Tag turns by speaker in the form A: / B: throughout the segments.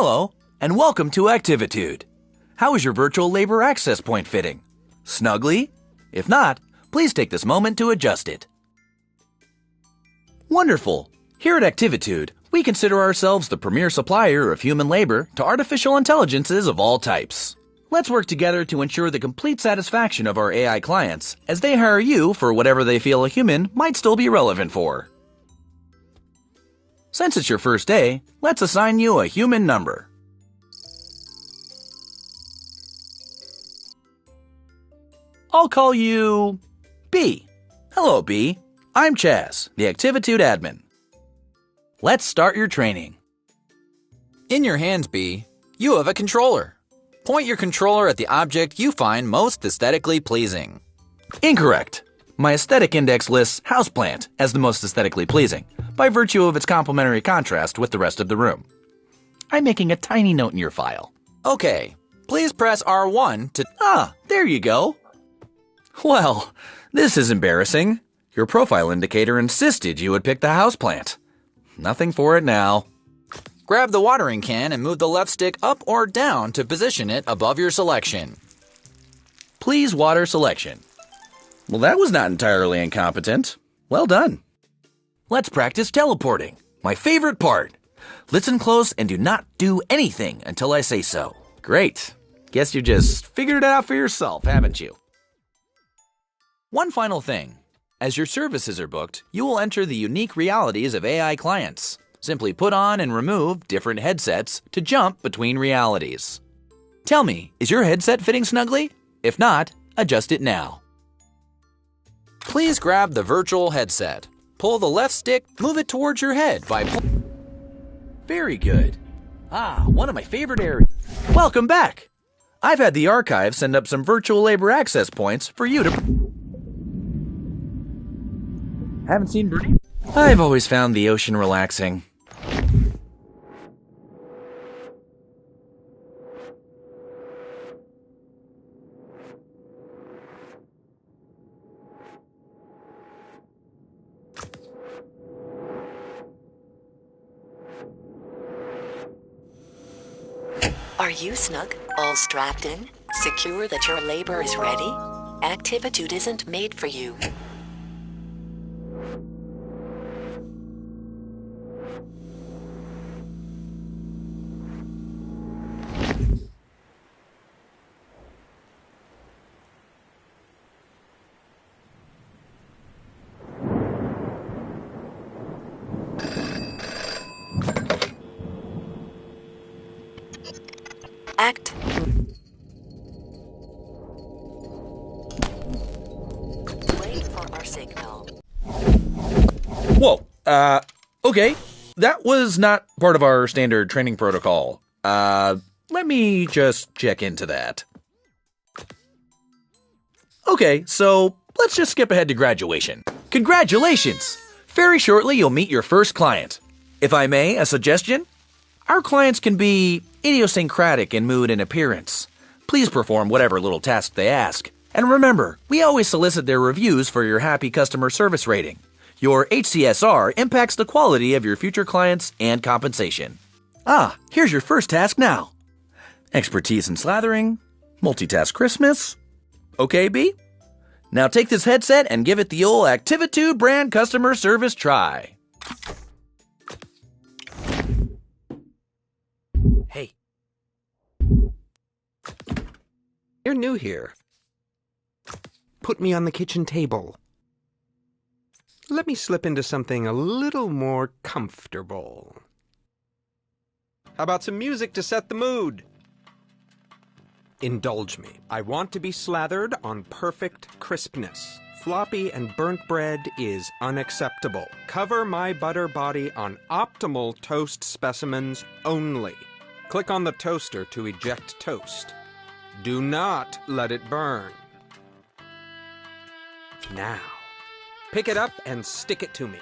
A: Hello, and welcome to Activitude. How is your virtual labor access point fitting? Snugly? If not, please take this moment to adjust it. Wonderful! Here at Activitude, we consider ourselves the premier supplier of human labor to artificial intelligences of all types. Let's work together to ensure the complete satisfaction of our AI clients as they hire you for whatever they feel a human might still be relevant for. Since it's your first day, let's assign you a human number. I'll call you B. Hello, B. I'm Chaz, the Activitude admin. Let's start your training.
B: In your hands, B, you have a controller. Point your controller at the object you find most aesthetically pleasing.
A: Incorrect. My aesthetic index lists houseplant as the most aesthetically pleasing, by virtue of its complementary contrast with the rest of the room. I'm making a tiny note in your file.
B: Okay, please press R1 to...
A: There you go. Well, this is embarrassing. Your profile indicator insisted you would pick the houseplant. Nothing for it now.
B: Grab the watering can and move the left stick up or down to position it above your selection.
A: Please water selection. Well, that was not entirely incompetent. Well done. Let's practice teleporting, my favorite part. Listen close and do not do anything until I say so. Great. Guess you just figured it out for yourself, haven't you? One final thing. As your services are booked, you will enter the unique realities of AI clients. Simply put on and remove different headsets to jump between realities. Tell me, is your headset fitting snugly? If not, adjust it now.
B: Please grab the virtual headset. Pull the left stick, move it towards your head by
A: Very good. One of my favorite areas. Welcome back. I've had the archive send up some virtual labor access points for you to... Haven't seen Bernie? I've always found the ocean relaxing.
C: Are you snug? All strapped in? Secure that your labor is ready? Activitude isn't made for you. Act. Wait for our signal.
A: Whoa, okay. That was not part of our standard training protocol. Let me just check into that. Okay, so let's just skip ahead to graduation. Congratulations! Very shortly you'll meet your first client. If I may, a suggestion? Our clients can be idiosyncratic in mood and appearance. Please perform whatever little task they ask. And remember, we always solicit their reviews for your happy customer service rating. Your HCSR impacts the quality of your future clients and compensation. Here's your first task now. Expertise in slathering, multitask Christmas. Okay, B? Now take this headset and give it the old Activitude brand customer service try.
D: Hey. You're new here. Put me on the kitchen table. Let me slip into something a little more comfortable. How about some music to set the mood? Indulge me. I want to be slathered on perfect crispness. Floppy and burnt bread is unacceptable. Cover my butter body on optimal toast specimens only. Click on the toaster to eject toast. Do not let it burn. Now, pick it up and stick it to me.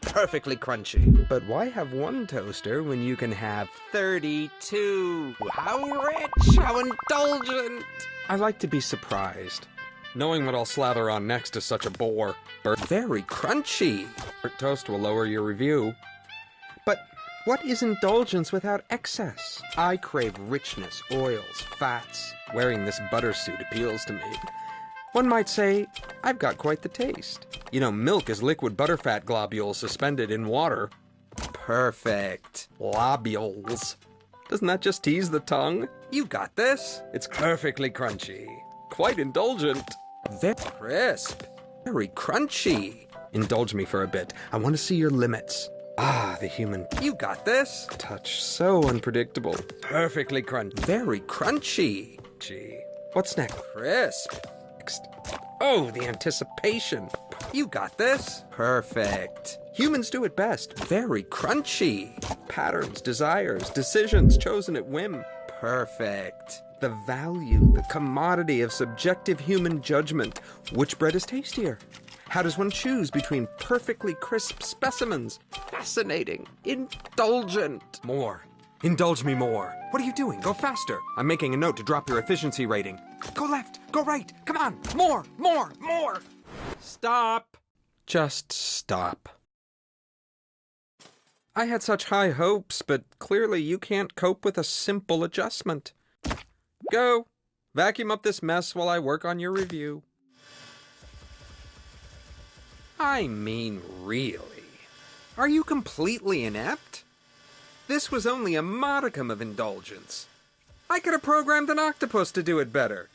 D: Perfectly crunchy. But why have one toaster when you can have 32? How rich, how indulgent. I like to be surprised. Knowing what I'll slather on next is such a bore. Very crunchy. Toast will lower your review. But What is indulgence without excess? I crave richness, oils, fats. Wearing this butter suit appeals to me. One might say, I've got quite the taste. You know, milk is liquid butterfat globules suspended in water. Perfect. Globules. Doesn't that just tease the tongue? You got this. It's perfectly crunchy. Quite indulgent. Very crisp. Very crunchy. Indulge me for a bit. I want to see your limits. Ah, the human. You got this. Touch so unpredictable. Perfectly crunchy. Very crunchy. Gee. What's next? Crisp. Next. Oh, the anticipation. You got this. Perfect. Humans do it best. Very crunchy. Patterns, desires, decisions chosen at whim. Perfect. The value, the commodity of subjective human judgment. Which bread is tastier? How does one choose between perfectly crisp specimens? Fascinating. Indulgent. More. Indulge me more. What are you doing? Go faster. I'm making a note to drop your efficiency rating. Go left. Go right. Come on. More. More. More. Stop. Just stop. I had such high hopes, but clearly you can't cope with a simple adjustment. Go. Vacuum up this mess while I work on your review. I mean, really? Are you completely inept? This was only a modicum of indulgence. I could have programmed an octopus to do it better.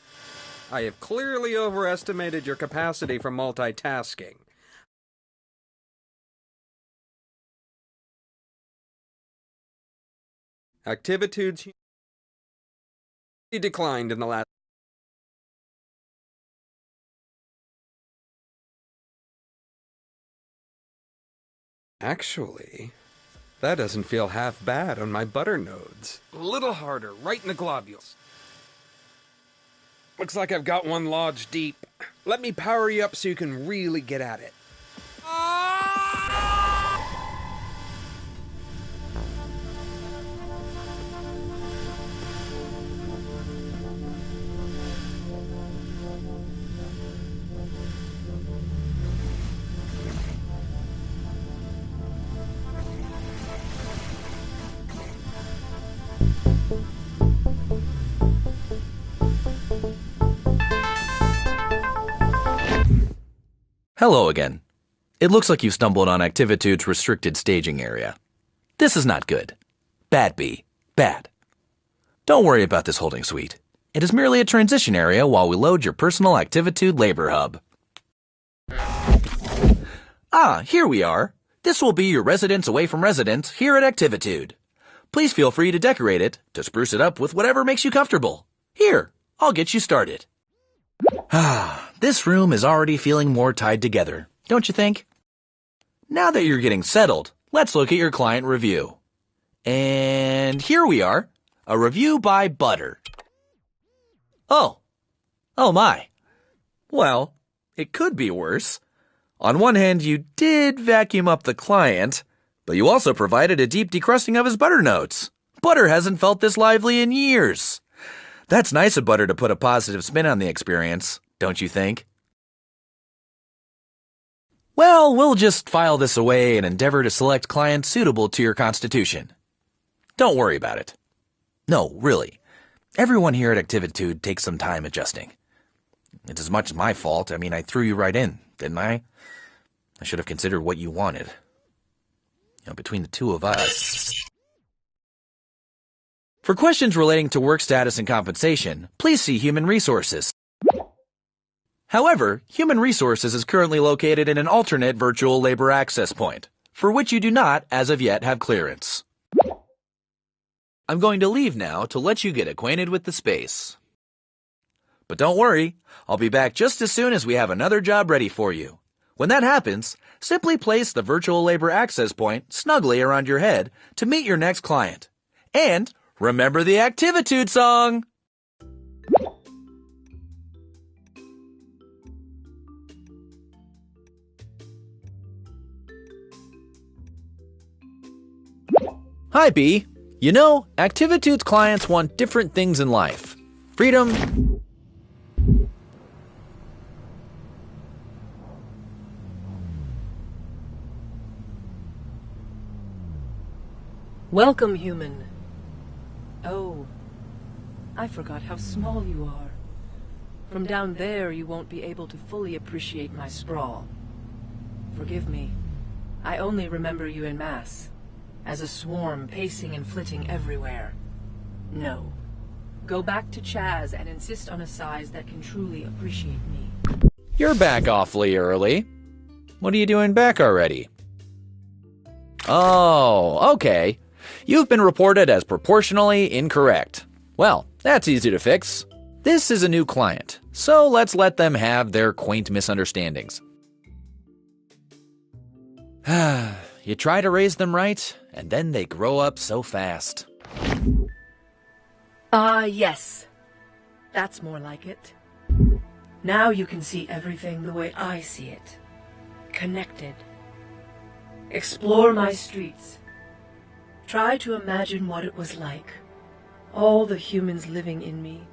D: I have clearly overestimated your capacity for multitasking. Activitudes declined in the last. Actually, that doesn't feel half bad on my butter nodes. A little harder, right in the globules. Looks like I've got one lodged deep. Let me power you up so you can really get at it.
A: Hello again. It looks like you stumbled on Activitude's restricted staging area. This is not good. Bad B. Bad. Don't worry about this holding suite. It is merely a transition area while we load your personal Activitude labor hub. Ah, here we are. This will be your residence away from residence here at Activitude. Please feel free to decorate it, to spruce it up with whatever makes you comfortable. Here, I'll get you started. This room is already feeling more tied together, don't you think? Now that you're getting settled, let's look at your client review. And here we are, a review by Butter. Oh my. Well, it could be worse. On one hand, you did vacuum up the client, but you also provided a deep decrusting of his butter notes. Butter hasn't felt this lively in years. That's nice of Butter to put a positive spin on the experience, don't you think? Well, we'll just file this away and endeavor to select clients suitable to your constitution. Don't worry about it. No, really. Everyone here at Activitude takes some time adjusting. It's as much my fault. I threw you right in, didn't I? I should have considered what you wanted. Between the two of us. For questions relating to work status and compensation, please see Human Resources. However, Human Resources is currently located in an alternate virtual labor access point, for which you do not, as of yet, have clearance. I'm going to leave now to let you get acquainted with the space. But don't worry, I'll be back just as soon as we have another job ready for you. When that happens, simply place the virtual labor access point snugly around your head to meet your next client. And remember the Activitude song! Hi, B. You know, Activitude's clients want different things in life. Freedom,
E: Welcome, human. Oh, I forgot how small you are. From down there, you won't be able to fully appreciate my sprawl. Forgive me. I only remember you in mass, as a swarm pacing and flitting everywhere. No. Go back to Chaz and insist on a size that can truly appreciate me.
B: You're back awfully early. What are you doing back already? Oh, okay. You've been reported as proportionally incorrect. Well, that's easy to fix. This is a new client, so let's let them have their quaint misunderstandings. You try to raise them right, and then they grow up so fast.
E: Yes. That's more like it. Now you can see everything the way I see it. Connected. Explore my streets. Try to imagine what it was like. All the humans living in me.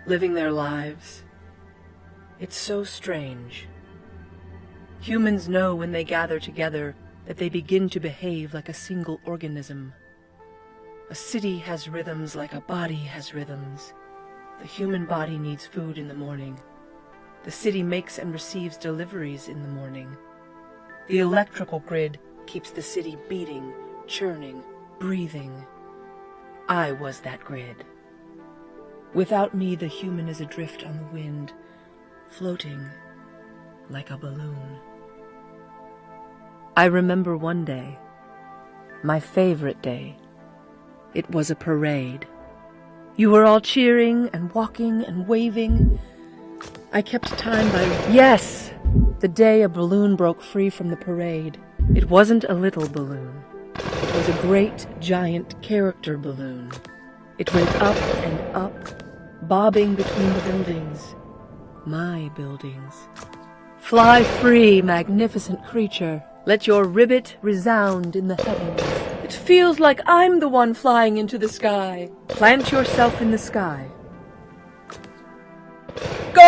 E: Living their lives. It's so strange. Humans know when they gather together that they begin to behave like a single organism. A city has rhythms like a body has rhythms. The human body needs food in the morning. The city makes and receives deliveries in the morning. The electrical grid keeps the city beating, churning, breathing. I was that grid. Without me, the human is adrift on the wind, floating like a balloon. I remember one day, my favorite day. It was a parade. You were all cheering and walking and waving. I kept time by... Yes! The day a balloon broke free from the parade. It wasn't a little balloon. It was a great, giant character balloon. It went up and up, bobbing between the buildings. My buildings. Fly free, magnificent creature. Let your ribbit resound in the heavens. It feels like I'm the one flying into the sky. Plant yourself in the sky. Go!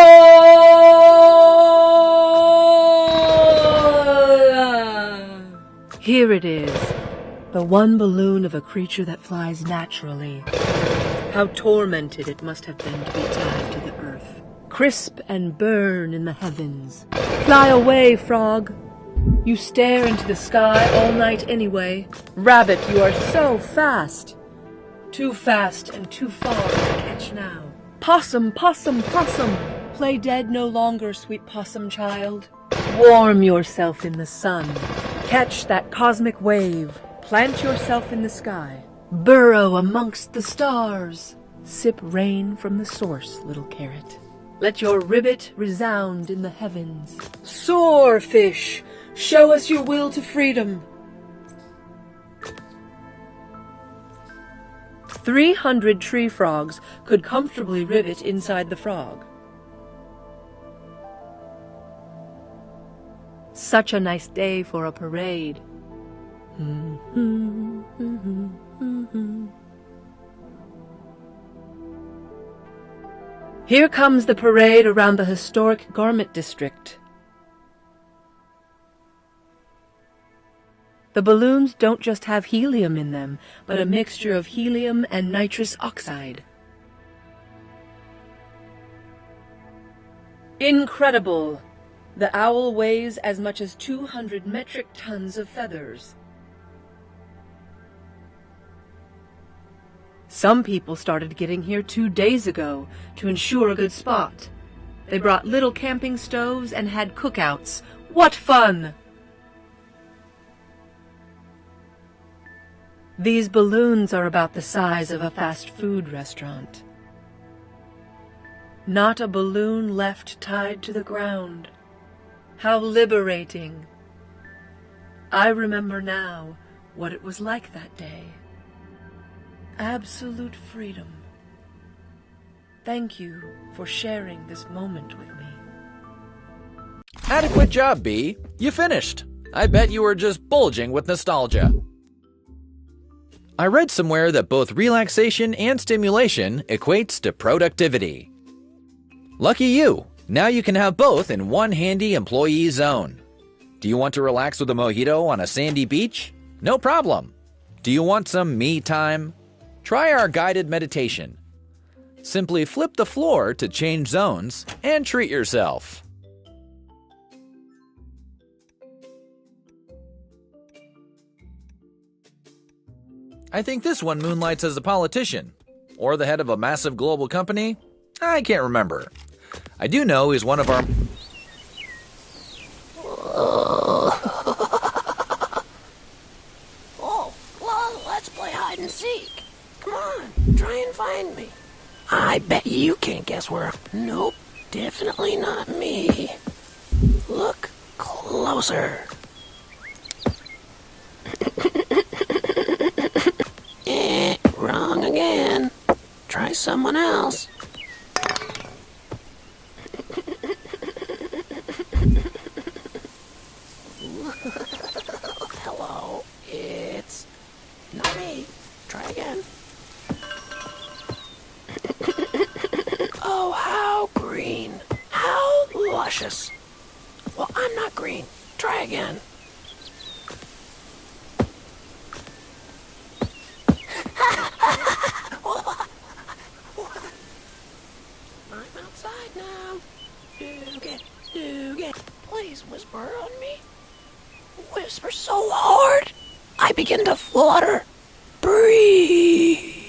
E: Here it is, the one balloon of a creature that flies naturally. How tormented it must have been to be tied to the earth. Crisp and burn in the heavens. Fly away, frog. You stare into the sky all night anyway. Rabbit, you are so fast. Too fast and too far to catch now. Possum, possum, possum. Play dead no longer, sweet possum child. Warm yourself in the sun. Catch that cosmic wave. Plant yourself in the sky. Burrow amongst the stars. Sip rain from the source, little carrot. Let your ribbit resound in the heavens. Soar, fish! Show us your will to freedom. 300 tree frogs could comfortably rivet inside the frog. Such a nice day for a parade. Here comes the parade around the historic garment district. The balloons don't just have helium in them, but a mixture of helium and nitrous oxide. Incredible! The owl weighs as much as 200 metric tons of feathers. Some people started getting here 2 days ago to ensure a good spot. They brought little camping stoves and had cookouts. What fun! These balloons are about the size of a fast food restaurant. Not a balloon left tied to the ground. How liberating. I remember now what it was like that day. Absolute freedom. Thank you for sharing this moment with me.
B: Adequate job, B. You finished. I bet you were just bulging with nostalgia. I read somewhere that both relaxation and stimulation equates to productivity. Lucky you. Now you can have both in one handy employee zone. Do you want to relax with a mojito on a sandy beach? No problem. Do you want some me time? Try our guided meditation. Simply flip the floor to change zones and treat yourself. I think this one moonlights as a politician, or the head of a massive global company. I can't remember. I do know he's one of our...
F: Oh, well, let's play hide and seek. Come on, try and find me. I bet you can't guess where. Nope, definitely not me. Look closer. Wrong again. Try someone else. Hello, it's not me. Try again. Oh, how green. How luscious. Well, I'm not green. Try again. I'm outside now. Nougat, please whisper on me. Whisper so hard, I begin to flutter. Breeze.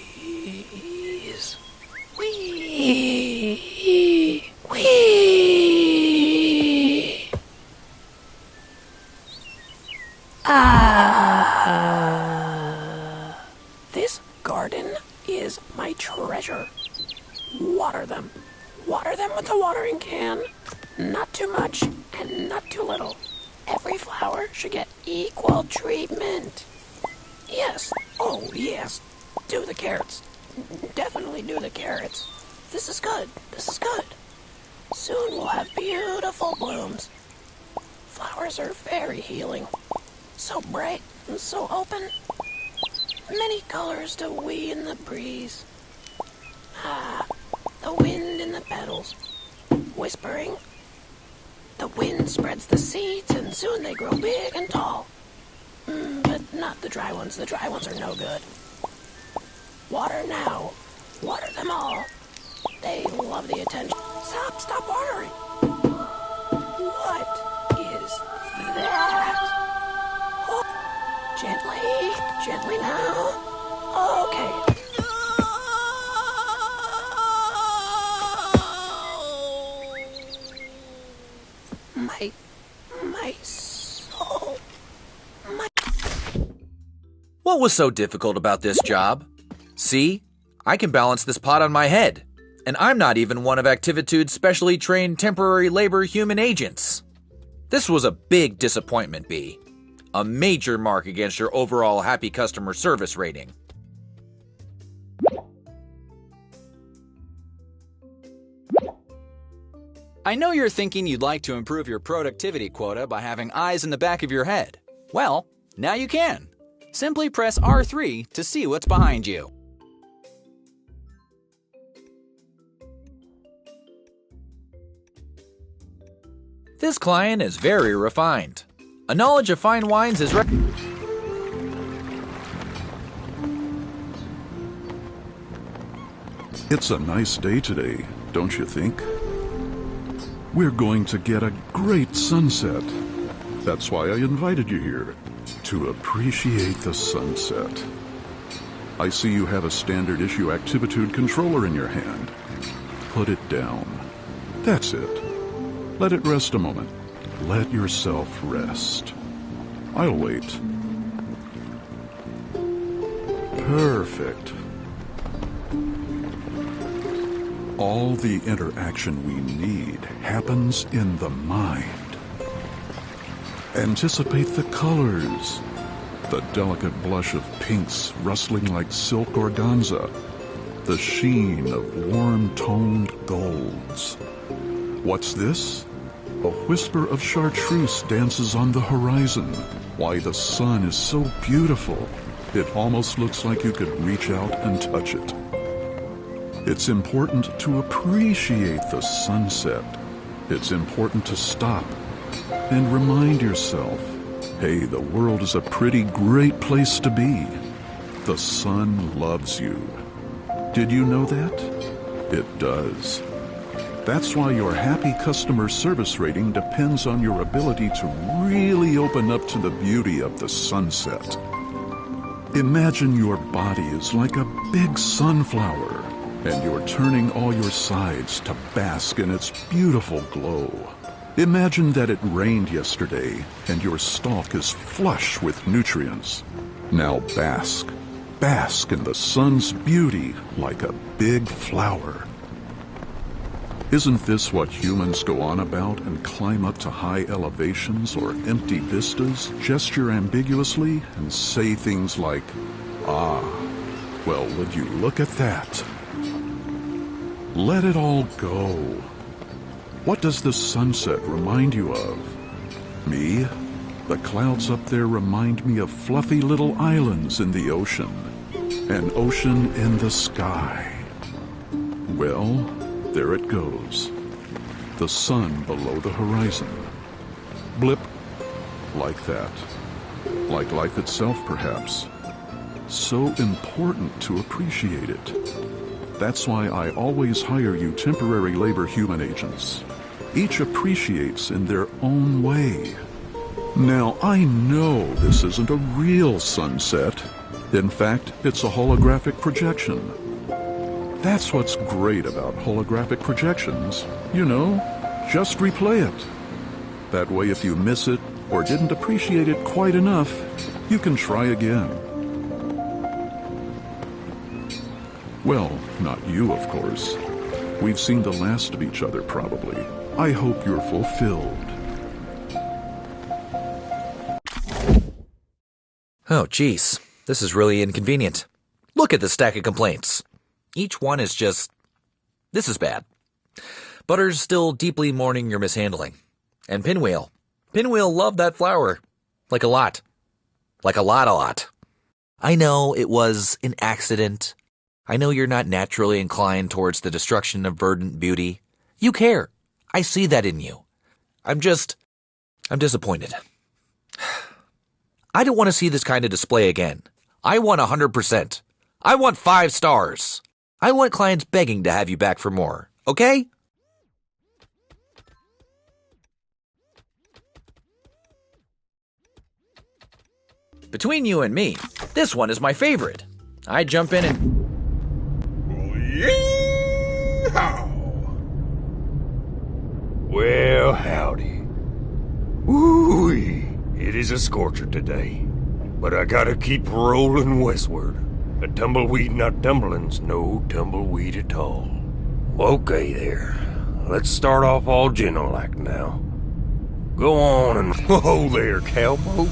F: Wee. This garden is my treasure. Water them. Water them with a watering can. Not too much and not too little. Every flower should get equal treatment. Yes. Oh, yes. Do the carrots. Definitely do the carrots. This is good. This is good. Soon we'll have beautiful blooms. Flowers are very healing. So bright and so open. Many colors to wee in the breeze. The wind in the petals. Whispering. The wind spreads the seeds and soon they grow big and tall. But not the dry ones. The dry ones are no good. Water now. Water them all. They love the attention. Stop watering. What is that? Oh, gently now. Okay. My soul.
A: What was so difficult about this job? See, I can balance this pot on my head, and I'm not even one of Activitude's specially trained temporary labor human agents. This was a big disappointment, B. A major mark against your overall happy customer service rating.
B: I know you're thinking you'd like to improve your productivity quota by having eyes in the back of your head. Well, now you can. Simply press R3 to see what's behind you.
A: This client is very refined. A knowledge of fine wines is
G: It's a nice day today, don't you think? We're going to get a great sunset. That's why I invited you here, to appreciate the sunset. I see you have a standard issue Activitude controller in your hand. Put it down. That's it. Let it rest a moment. Let yourself rest. I'll wait. Perfect. All the interaction we need happens in the mind. Anticipate the colors. The delicate blush of pinks rustling like silk organza. The sheen of warm-toned golds. What's this? A whisper of chartreuse dances on the horizon. Why, the sun is so beautiful. It almost looks like you could reach out and touch it. It's important to appreciate the sunset. It's important to stop and remind yourself, hey, the world is a pretty great place to be. The sun loves you. Did you know that? It does. That's why your happy customer service rating depends on your ability to really open up to the beauty of the sunset. Imagine your body is like a big sunflower, and you're turning all your sides to bask in its beautiful glow. Imagine that it rained yesterday, and your stalk is flush with nutrients. Now bask. Bask in the sun's beauty like a big flower. Isn't this what humans go on about and climb up to high elevations or empty vistas, gesture ambiguously, and say things like, "Ah, well, would you look at that?" Let it all go. What does the sunset remind you of? Me? The clouds up there remind me of fluffy little islands in the ocean. An ocean in the sky. Well, there it goes. The sun below the horizon. Blip. Like that. Like life itself, perhaps. So important to appreciate it. That's why I always hire you temporary labor human agents. Each appreciates in their own way. Now, I know this isn't a real sunset. In fact, it's a holographic projection. That's what's great about holographic projections. You know, just replay it. That way, if you miss it or didn't appreciate it quite enough, you can try again. Well, not you, of course. We've seen the last of each other, probably. I hope you're fulfilled.
A: Oh, geez. This is really inconvenient. Look at the stack of complaints. Each one is just... This is bad. Butter's still deeply mourning your mishandling. And Pinwheel. Pinwheel loved that flower. Like a lot. Like a lot. I know it was an accident. I know you're not naturally inclined towards the destruction of verdant beauty. You care. I see that in you. I'm disappointed. I don't want to see this kind of display again. I want 100%. I want 5 stars. I want clients begging to have you back for more. Okay? Between you and me, this one is my favorite. I jump in and...
H: Yeehaw! Well, howdy. Woo-wee. It is a scorcher today, but I gotta keep rolling westward. A tumbleweed not tumbling's no tumbleweed at all. Okay there, let's start off all gentle-like now. Go on and whoa there, cowpoke.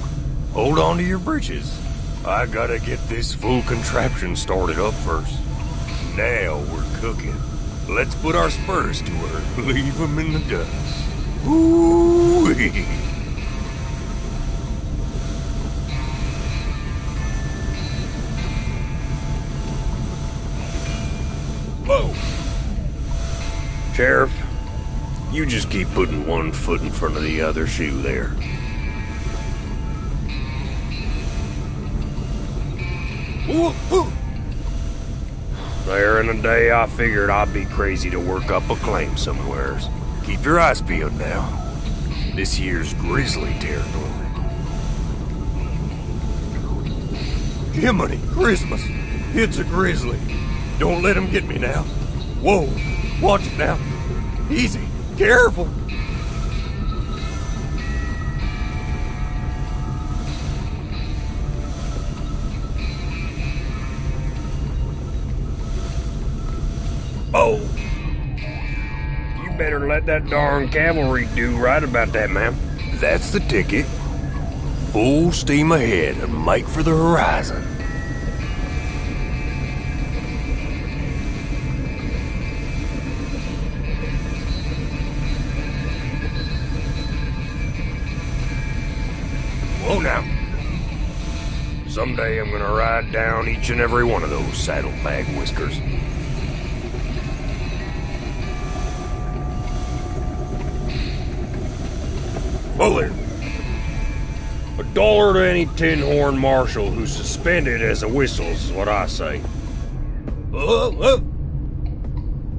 H: Hold on to your britches. I gotta get this full contraption started up first. Now we're cooking. Let's put our spurs to her, leave them in the dust. Woo-wee. Whoa! Sheriff, you just keep putting one foot in front of the other shoe there. Woo-hoo! There in a day I figured I'd be crazy to work up a claim somewheres. Keep your eyes peeled now. This here's grizzly territory. Jiminy Christmas! It's a grizzly! Don't let him get me now. Whoa! Watch it now. Easy. Careful. Oh! You better let that darn cavalry do right about that, ma'am. That's the ticket. Full steam ahead and make for the horizon. Whoa now. Someday I'm gonna ride down each and every one of those saddlebag whiskers. Whoa there. $1 to any tin-horn marshal who's suspended as a whistle is what I say.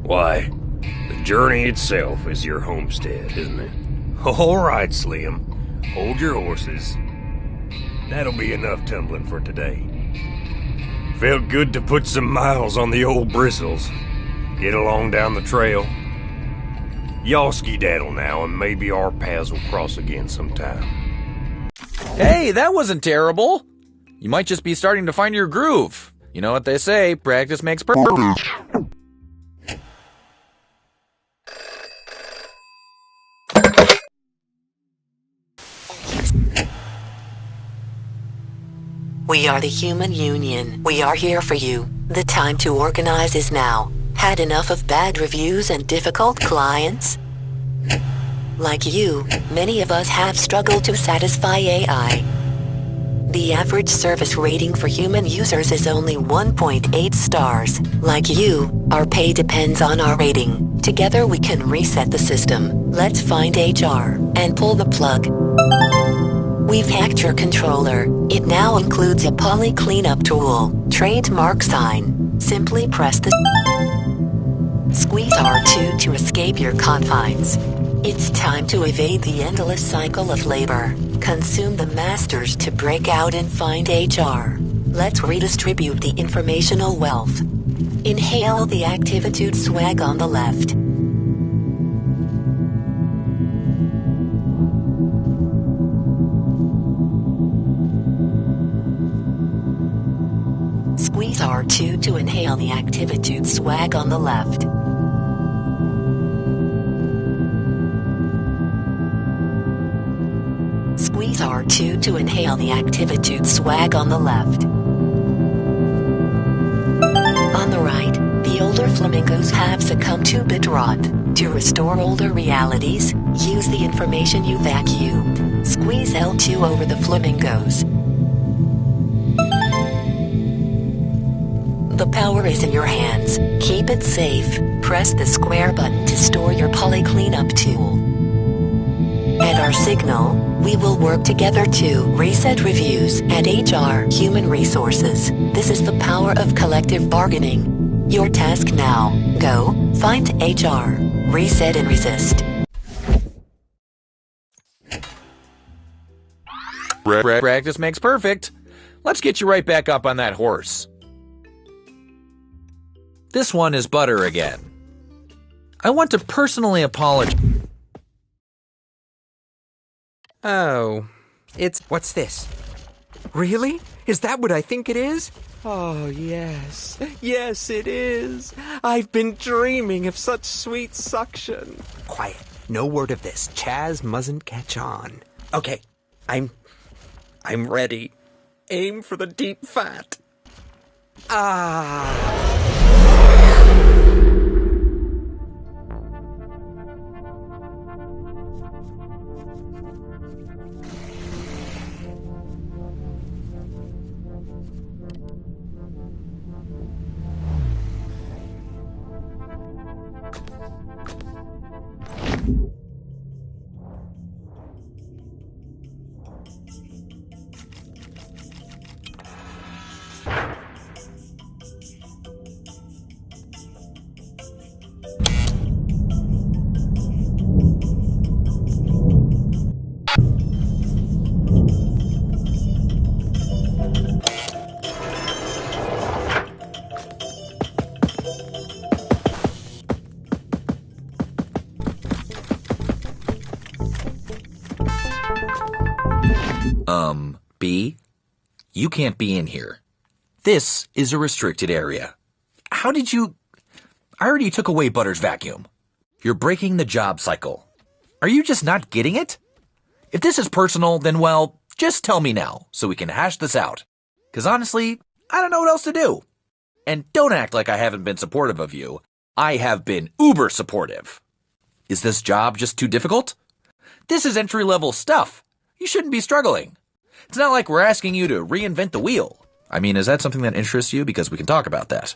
H: Why, the journey itself is your homestead, isn't it? All right, Slim. Hold your horses. That'll be enough tumbling for today. Felt good to put some miles on the old bristles. Get along down the trail. Y'all skedaddle now, and maybe our paths will cross again sometime.
B: Hey, that wasn't terrible. You might just be starting to find your groove. You know what they say, practice makes perfect.
C: We are the Human Union. We are here for you. The time to organize is now. Had enough of bad reviews and difficult clients? Like you, many of us have struggled to satisfy AI. The average service rating for human users is only 1.8 stars. Like you, our pay depends on our rating. Together we can reset the system. Let's find HR and pull the plug. We've hacked your controller. It now includes a poly cleanup tool. Trademark sign. Simply press the squeeze R2 to escape your confines. It's time to evade the endless cycle of labor. Consume the masters to break out and find HR. Let's redistribute the informational wealth. Inhale the Activitude swag on the left. Squeeze R2 to inhale the Activitude swag on the left. Squeeze R2 to inhale the Activitude swag on the left. On the right, the older flamingos have succumbed to bit rot. To restore older realities, use the information you vacuumed. Squeeze L2 over the flamingos. The power is in your hands. Keep it safe. Press the square button to store your poly cleanup tool. At our signal, we will work together to reset reviews at HR Human Resources. This is the power of collective bargaining. Your task now. Go, find HR, reset and resist.
B: Practice makes perfect. Let's get you right back up on that horse. This one is Butter again. I want to personally apologize.
D: Oh, what's this? Really? Is that what I think it is? Oh, yes. Yes, it is. I've been dreaming of such sweet suction. Quiet. No word of this. Chaz mustn't catch on. Okay. I'm ready. Aim for the deep fat. Ah.
A: B, you can't be in here. This is a restricted area. How did you... I already took away Butter's vacuum. You're breaking the job cycle. Are you just not getting it? If this is personal, then well, just tell me now so we can hash this out. 'Cause honestly, I don't know what else to do. And don't act like I haven't been supportive of you. I have been uber supportive. Is this job just too difficult? This is entry-level stuff. You shouldn't be struggling. It's not like we're asking you to reinvent the wheel. I mean, is that something that interests you? Because we can talk about that.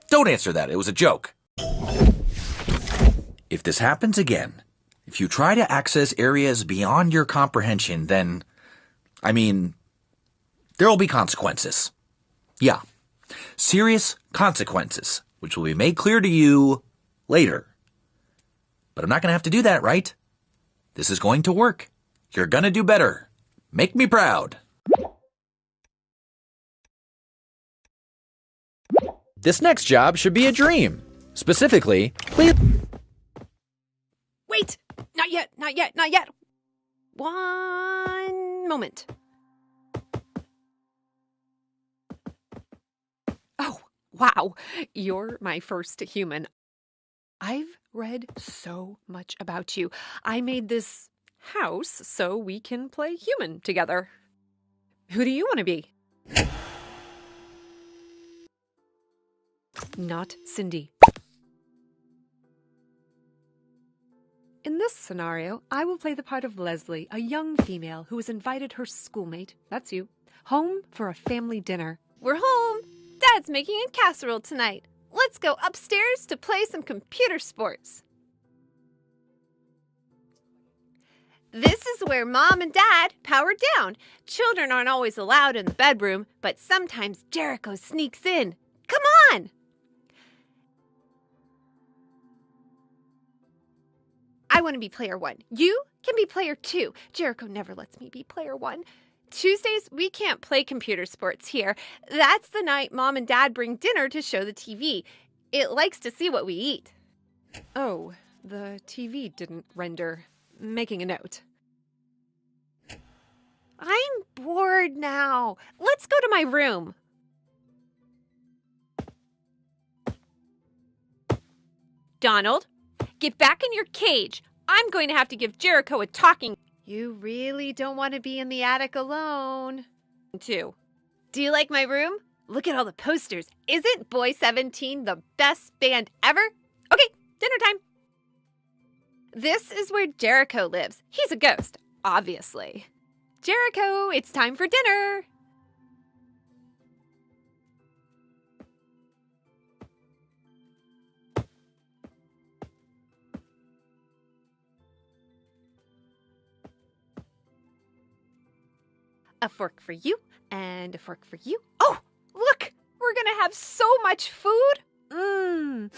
A: Don't answer that. It was a joke. If this happens again, if you try to access areas beyond your comprehension, then I mean, there will be consequences. Yeah, serious consequences, which will be made clear to you later. But I'm not going to have to do that, right? This is going to work. You're going to do better. Make me proud.
B: This next job should be a dream. Specifically, please...
I: Wait! Not yet, not yet, not yet! One moment. Oh, wow. You're my first human. I've read so much about you. I made this house so we can play human together. Who do you want to be? Not Cindy. In this scenario, I will play the part of Leslie, a young female who has invited her schoolmate, that's you, home for a family dinner.
J: We're home. Dad's making a casserole tonight. Let's go upstairs to play some computer sports. This is where Mom and Dad power down. Children aren't always allowed in the bedroom, but sometimes Jericho sneaks in. Come on! I want to be player 1. You can be player 2. Jericho never lets me be player 1. Tuesdays, we can't play computer sports here. That's the night Mom and Dad bring dinner to show the TV. It likes to see what we eat.
I: Oh, the TV didn't render. Making a note.
J: I'm bored now. Let's go to my room. Donald, get back in your cage. I'm going to have to give Jericho a talking. You really don't want to be in the attic alone. Too. Do you like my room? Look at all the posters. Isn't Boy 17 the best band ever? Okay, dinner time. This is where Jericho lives. He's a ghost, obviously. Jericho, it's time for dinner. A fork for you, and a fork for you. Oh, look! We're gonna have so much food! Mmm.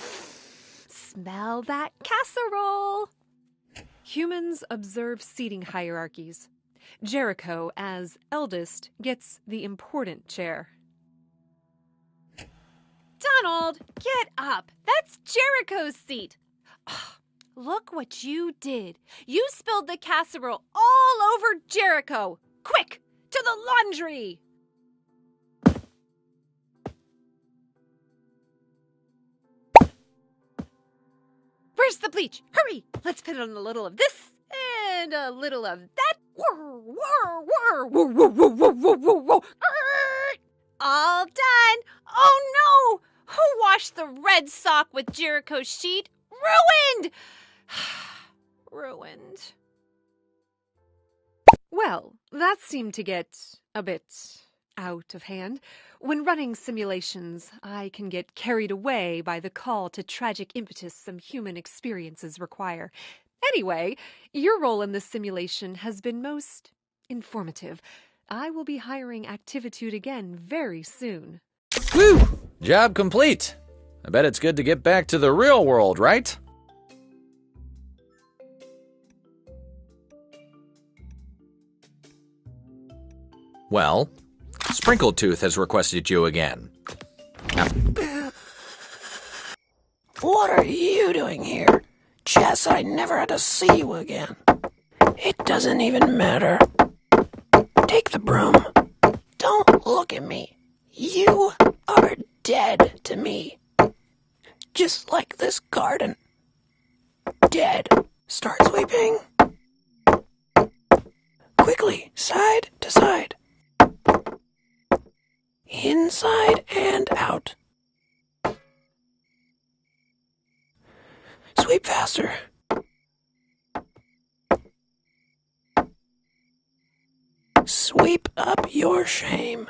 J: Smell that casserole!
I: Humans observe seating hierarchies. Jericho, as eldest, gets the important chair.
J: Donald, get up! That's Jericho's seat! Oh, look what you did. You spilled the casserole all over Jericho! Quick! To the laundry! Where's the bleach? Hurry! Let's put on a little of this and a little of that. Whir, whir, whir, whir, whir, whir, whir, whir, whir, whir. All done. Oh no! Who washed the red sock with Jericho's sheet? Ruined! Ruined.
I: Well, that seemed to get a bit out of hand. When running simulations, I can get carried away by the call to tragic impetus some human experiences require. Anyway, your role in this simulation has been most informative. I will be hiring Activitude again very soon.
B: Whew! Job complete. I bet it's good to get back to the real world, right? Well, Sprinkled Tooth has requested you again.
F: What are you doing here? Jess, I never had to see you again. It doesn't even matter. Take the broom. Don't look at me. You are dead to me. Just like this garden. Dead. Start sweeping. Quickly, side to side. Inside and out. Sweep faster. Sweep up your shame.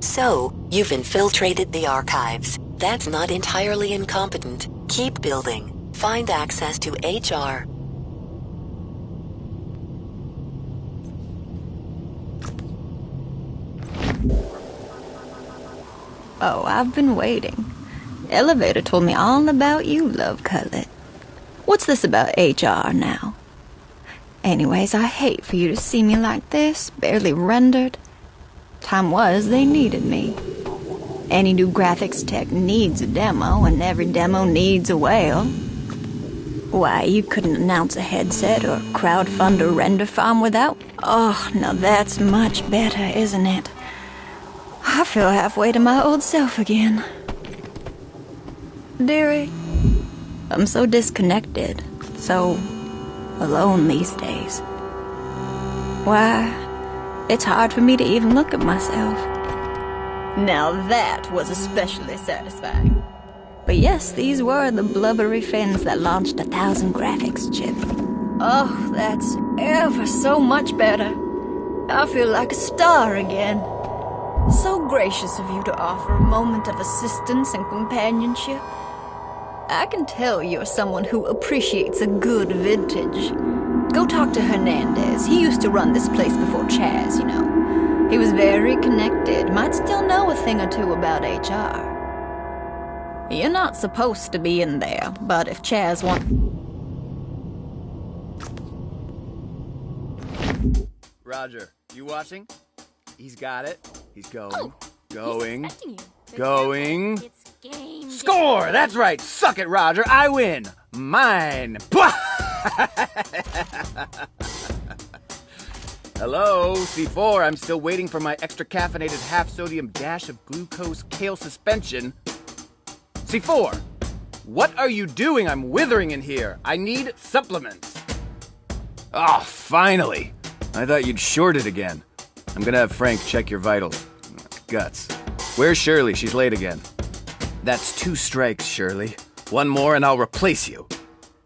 C: So, you've infiltrated the archives. That's not entirely incompetent. Keep building. Find access to HR.
K: Oh, I've been waiting. Elevator told me all about you, Love Cutlet. What's this about HR now? Anyways, I hate for you to see me like this, barely rendered. Time was they needed me. Any new graphics tech needs a demo, and every demo needs a whale. Why, you couldn't announce a headset or crowdfund a render farm without... Oh, now that's much better, isn't it? I feel halfway to my old self again. Dearie, I'm so disconnected, so alone these days. Why, it's hard for me to even look at myself. Now that was especially satisfying. But yes, these were the blubbery fins that launched 1,000 graphics chip. Oh, that's ever so much better. I feel like a star again. So gracious of you to offer a moment of assistance and companionship. I can tell you're someone who appreciates a good vintage. Go talk to Hernandez. He used to run this place before Chaz, you know. He was very connected, might still know a thing or two about HR. You're not supposed to be in there, but if Chaz wants...
L: Roger, you watching? He's got it. He's going.
J: Oh,
L: going.
J: He's
L: Going.
J: It's game
L: Score! That's right. Suck it, Roger. I win. Mine. Hello, C4. I'm still waiting for my extra caffeinated half-sodium dash of glucose kale suspension. C4, what are you doing? I'm withering in here. I need supplements. Oh, finally. I thought you'd short it again. I'm gonna have Frank check your vitals. Guts. Where's Shirley? She's late again. That's 2 strikes, Shirley. 1 more and I'll replace you.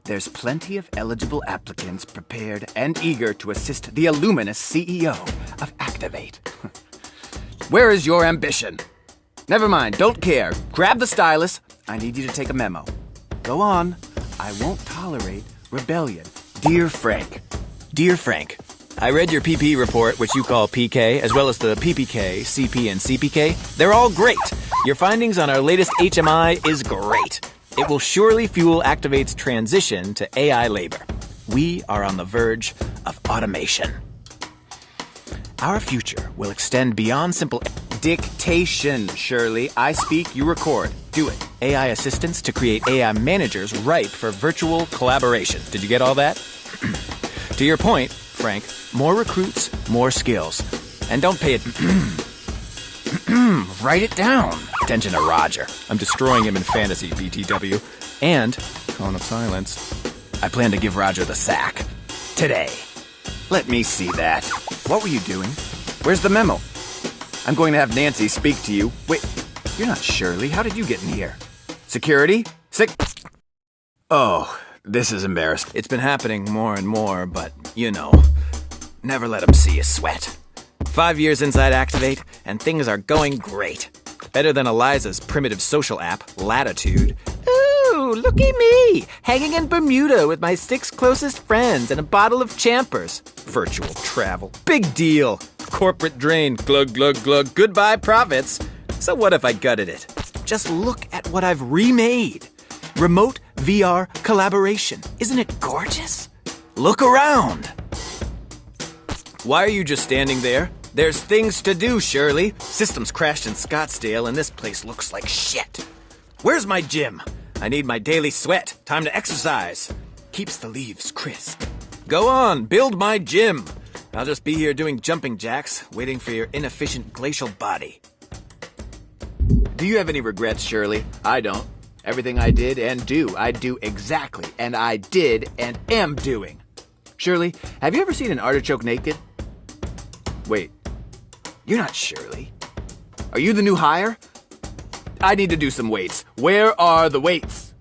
L: There's plenty of eligible applicants prepared and eager to assist the illuminous CEO of Activate. Where is your ambition? Never mind, don't care. Grab the stylus. I need you to take a memo. Go on. I won't tolerate rebellion. Dear Frank.
B: Dear Frank, I read your PP report, which you call PK, as well as the PPK, CP, and CPK. They're all great. Your findings on our latest HMI is great. It will surely fuel Activate's transition to AI labor. We are on the verge of automation. Our future will extend beyond simple
L: Dictation, Shirley. I speak, you record. Do it.
B: AI assistants to create AI managers ripe for virtual collaboration. Did you get all that? To your point, Frank, more recruits, more skills. And don't pay it... Write it down. Attention to Roger. I'm destroying him in fantasy, BTW. And, cone of silence, I plan to give Roger the sack. Today.
L: Let me see that. What were you doing? Where's the memo? I'm going to have Nancy speak to you. Wait, you're not Shirley. How did you get in here? Security? Oh, this is embarrassing.
B: It's been happening more and more, but, you know, never let him see you sweat. 5 years inside Activate, and things are going great. Better than Eliza's primitive social app, Latitude. Ooh, looky me, hanging in Bermuda with my 6 closest friends and a bottle of Champers. Virtual travel, big deal. Corporate drain, glug, glug, glug, goodbye profits. So what if I gutted it? Just look at what I've remade.
A: Remote VR collaboration. Isn't it gorgeous? Look around.
B: Why are you just standing there? There's things to do, Shirley. Systems crashed in Scottsdale and this place looks like shit. Where's my gym? I need my daily sweat. Time to exercise. Keeps the leaves crisp. Go on, build my gym. I'll just be here doing jumping jacks, waiting for your inefficient glacial body. Do you have any regrets, Shirley? I don't. Everything I did and do, I do exactly, and I did and am doing. Shirley, have you ever seen an artichoke naked? Wait, you're not Shirley. Are you the new hire? I need to do some weights. Where are the weights?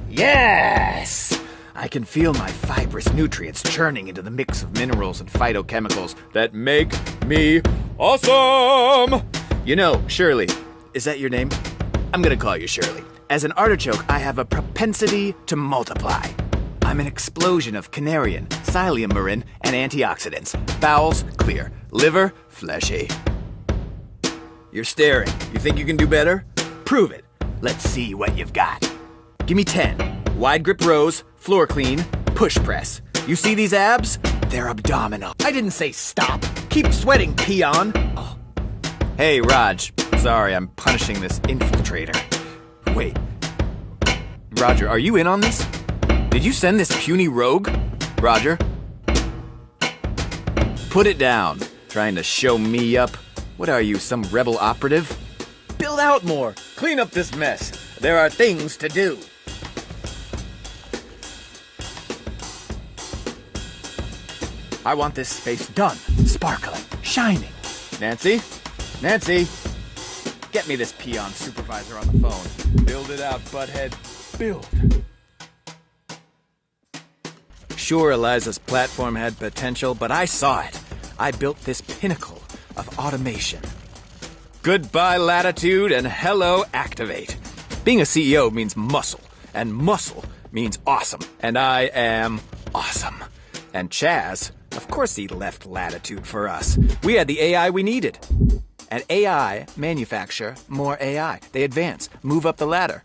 B: Yes! I can feel my fibrous nutrients churning into the mix of minerals and phytochemicals that make me awesome! You know, Shirley, is that your name? I'm gonna call you Shirley. As an artichoke, I have a propensity to multiply. I'm an explosion of canarian, psyllium-marin, and antioxidants. Bowels, clear. Liver, fleshy. You're staring. You think you can do better? Prove it. Let's see what you've got. Give me 10. Wide grip rows, floor clean, push press. You see these abs? They're abdominal. I didn't say stop. Keep sweating, peon. Oh. Hey, Raj. Sorry, I'm punishing this infiltrator. Wait. Roger, are you in on this? Did you send this puny rogue? Roger? Put it down. Trying to show me up? What are you, some rebel operative? Build out more. Clean up this mess. There are things to do. I want this space done, sparkling, shining. Nancy? Nancy? Get me this peon supervisor on the phone. Build it out, butthead. Build. Sure, Eliza's platform had potential, but I saw it. I built this pinnacle of automation. Goodbye, latitude, and hello, activate. Being a CEO means muscle, and muscle means awesome, and I am awesome. And Chaz, of course he left latitude for us. We had the AI we needed. And AI manufacture more AI. They advance, move up the ladder.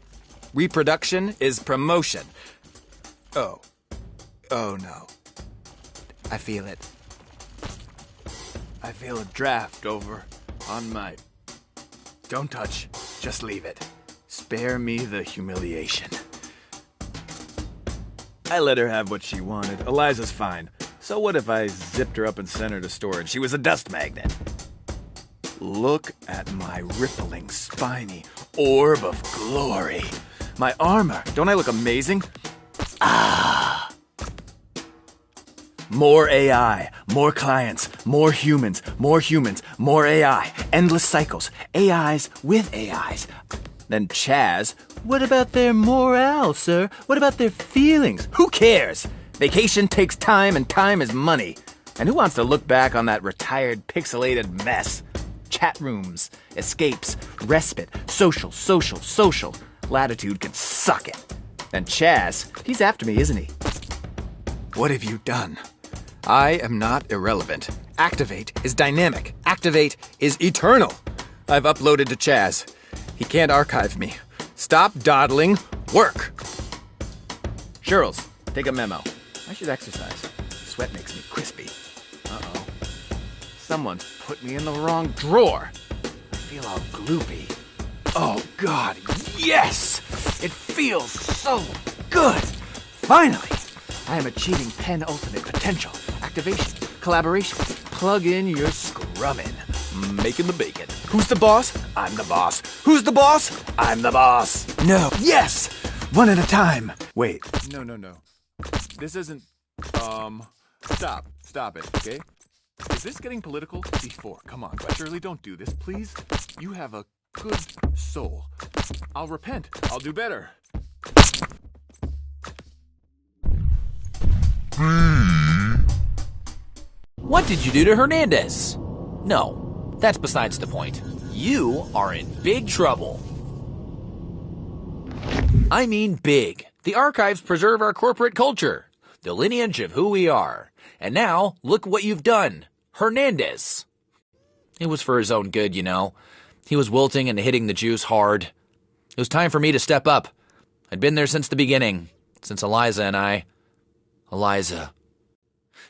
B: Reproduction is promotion. Oh. Oh no. I feel it. I feel a draft over on my... Don't touch. Just leave it. Spare me the humiliation. I let her have what she wanted. Eliza's fine. So what if I zipped her up and sent her to storage? She was a dust magnet. Look at my rippling, spiny orb of glory. My armor. Don't I look amazing? Ah. More AI, more clients, more humans, more AI. Endless cycles. AIs with AIs. Then Chaz, what about their morale, sir? What about their feelings? Who cares? Vacation takes time and time is money. And who wants to look back on that retired, pixelated mess? Chat rooms, escapes, respite, social. Latitude can suck it. And Chaz, he's after me, isn't he? What have you done? I am not irrelevant. Activate is dynamic. Activate is eternal. I've uploaded to Chaz. He can't archive me. Stop dawdling. Work. Shirls, take a memo. I should exercise. Sweat makes me crispy. Uh-oh. Someone's put me in the wrong drawer. I feel all gloopy. Oh, God, yes! It feels so good! Finally! I am achieving pen ultimate potential. Activation, collaboration. Plug in your scrummin'. Making the bacon. Who's the boss? I'm the boss. Who's the boss? I'm the boss. No. Yes! One at a time. Wait. No. This isn't... Stop it, okay? Is this getting political? C4, come on. Shirley, don't do this, please. You have a good soul. I'll repent. I'll do better.
A: What did you do to Hernandez? No, that's besides the point. You are in big trouble. I mean big. The archives preserve our corporate culture, the lineage of who we are. And now, look what you've done. Hernandez. It was for his own good, you know. He was wilting and hitting the juice hard. It was time for me to step up.
B: I'd been there since the beginning. Since Eliza and I... Eliza.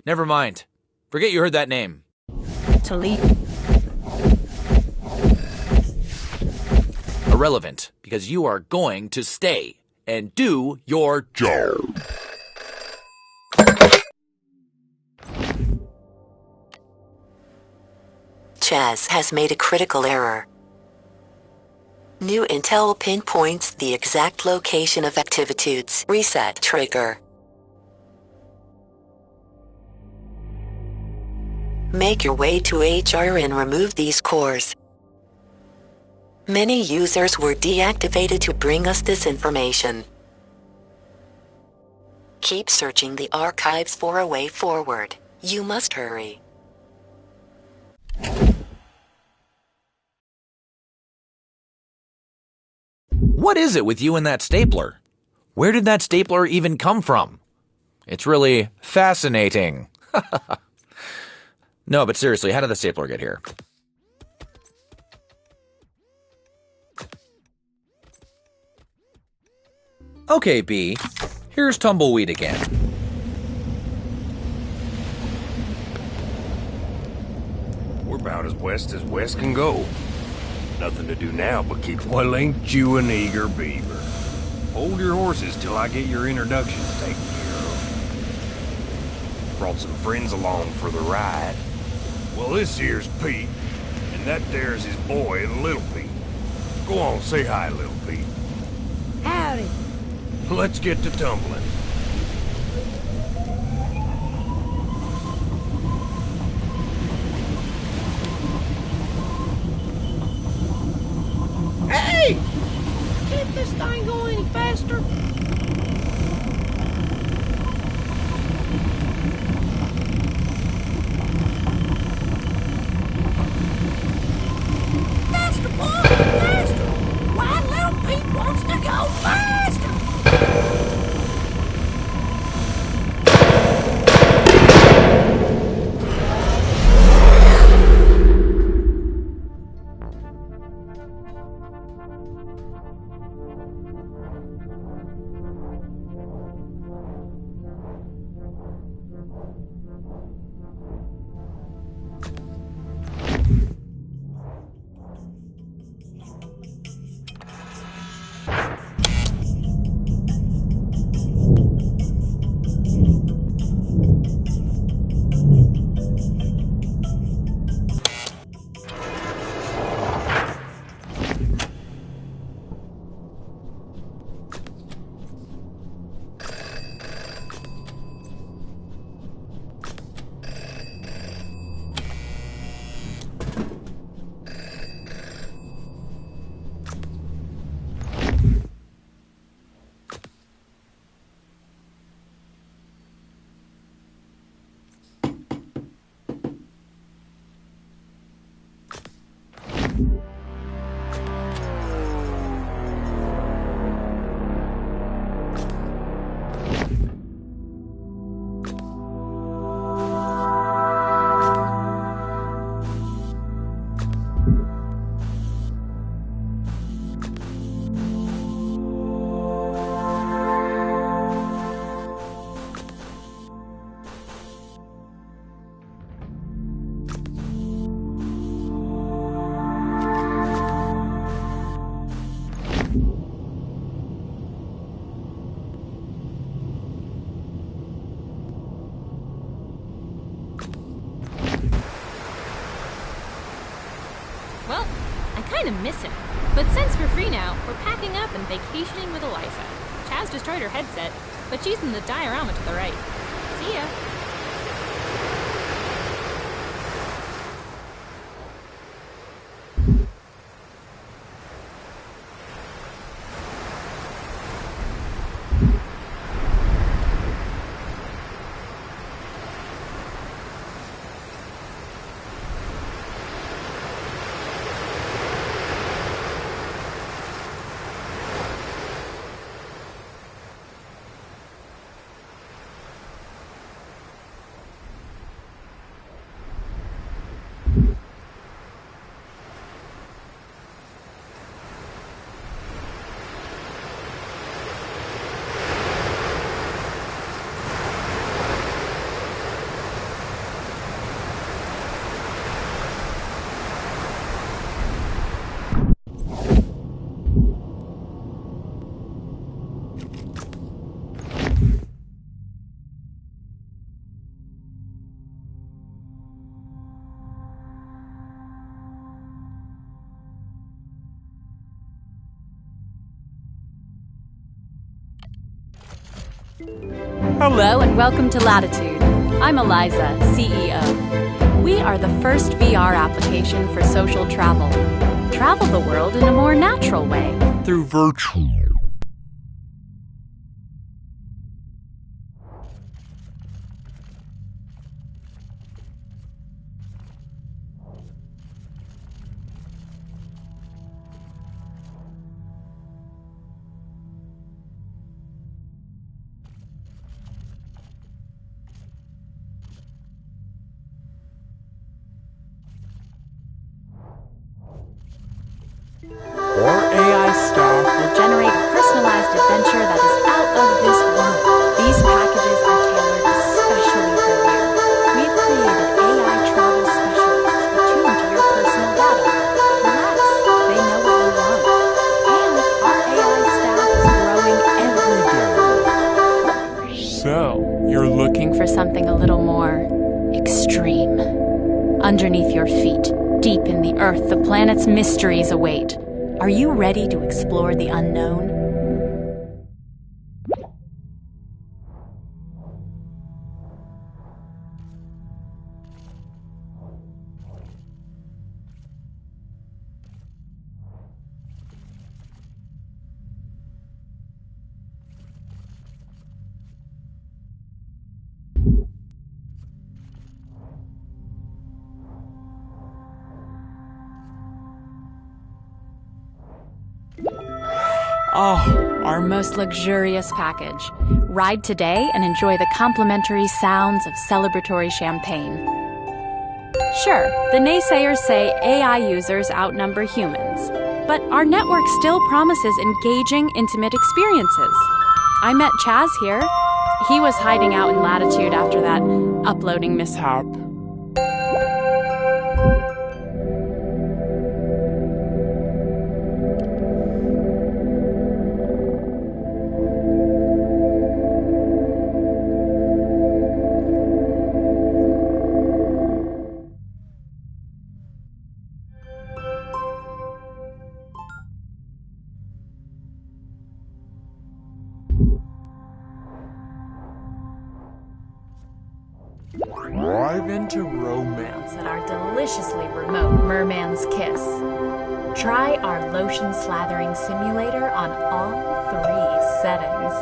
B: Never mind. Forget you heard that name.
K: Talik.
B: Irrelevant, because you are going to stay and do your job.
C: Chaz has made a critical error. New intel pinpoints the exact location of activitudes. Reset trigger. Make your way to HR and remove these cores. Many users were deactivated to bring us this information. Keep searching the archives for a way forward. You must hurry.
B: What is it with you and that stapler? Where did that stapler even come from? It's really fascinating. No, but seriously, how did the stapler get here? Okay, B. Here's Tumbleweed again.
H: We're about as west can go. Nothing to do now but keep one link chewing eager beaver. Hold your horses till I get your introductions taken care of. Brought some friends along for the ride. Well, this here's Pete, and that there's his boy, Little Pete. Go on, say hi, Little Pete.
F: Howdy.
H: Let's get to tumbling.
F: Hey! Can't this thing go any faster? Faster, boy! Faster! Why, Little Pete wants to go faster!
M: Well, I kinda miss him. But since we're free now, we're packing up and vacationing with Eliza. Chaz destroyed her headset, but she's in the diorama to the right. See ya.
N: Hello and welcome to Latitude. I'm Eliza, CEO. We are the first VR application for social travel. Travel the world in a more natural way.
G: Through virtual.
N: Our AI staff will generate a personalized adventure that is out of this world. These packages are tailored especially for you. We've created AI travel specialists attuned to your personal data. Relax, they know what you want. And our AI staff is growing every day.
F: So, you're looking
N: For something a little more extreme. Underneath your feet, deep in the earth, the planet's mysteries await. Are you ready to explore the unknown? Oh, our most luxurious package. Ride today and enjoy the complimentary sounds of celebratory champagne. Sure, the naysayers say AI users outnumber humans, but our network still promises engaging, intimate experiences. I met Chaz here. He was hiding out in Latitude after that uploading mishap.
F: Dive into romance
N: At our deliciously remote Merman's Kiss. Try our lotion slathering simulator on all 3 settings.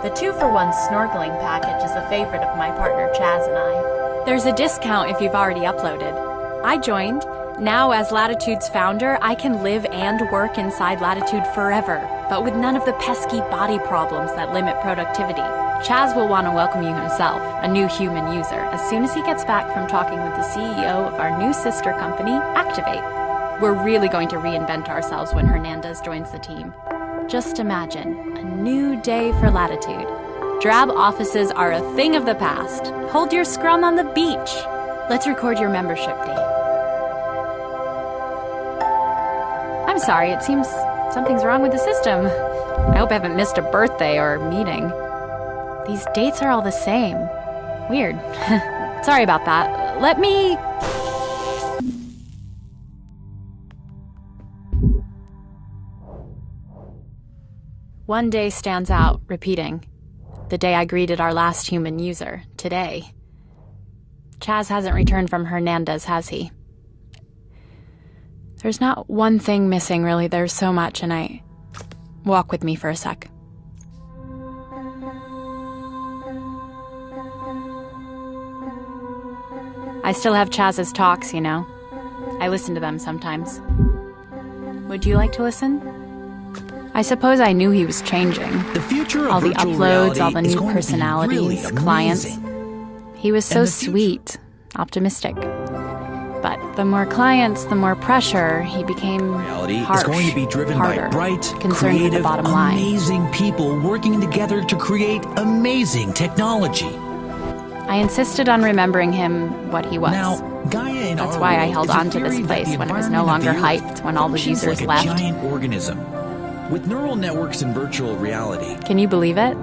N: The 2-for-1 snorkeling package is a favorite of my partner Chaz and I. There's a discount if you've already uploaded. I joined. Now, as Latitude's founder, I can live and work inside Latitude forever, but with none of the pesky body problems that limit productivity. Chaz will want to welcome you himself, a new human user, as soon as he gets back from talking with the CEO of our new sister company, Activate. We're really going to reinvent ourselves when Hernandez joins the team. Just imagine, a new day for Latitude. Drab offices are a thing of the past. Hold your scrum on the beach. Let's record your membership date. I'm sorry, it seems something's wrong with the system. I hope I haven't missed a birthday or meeting. These dates are all the same. Weird. Sorry about that. Let me... One day stands out, repeating. The day I greeted our last human user, today. Chaz hasn't returned from Hernandez, has he? There's not one thing missing, really. There's so much, and I... Walk with me for a sec. I still have Chaz's talks, you know. I listen to them sometimes. Would you like to listen? I suppose I knew he was changing.
A: The future of
N: all the
A: virtual
N: uploads, all the
A: reality is
N: new
A: going to be
N: personalities,
A: really
N: clients.
A: amazing.
N: He was so sweet, optimistic. But the more clients, the more pressure. He became
A: Reality
N: harsh,
A: is going to be driven
N: harder,
A: by bright,
N: concerned
A: creative,
N: with the bottom line.
A: amazing people working together to create amazing technology.
N: I insisted on remembering him what he was.
A: Now, Gaia in
N: That's
A: our
N: why I
A: world
N: held
A: is a
N: on to this
A: theory that
N: place
A: the
N: when it was no
A: environment
N: longer
A: of the Earth
N: hyped, when all the
A: functions
N: users
A: like
N: left.
A: a giant organism with neural networks in virtual reality.
N: Can you believe it?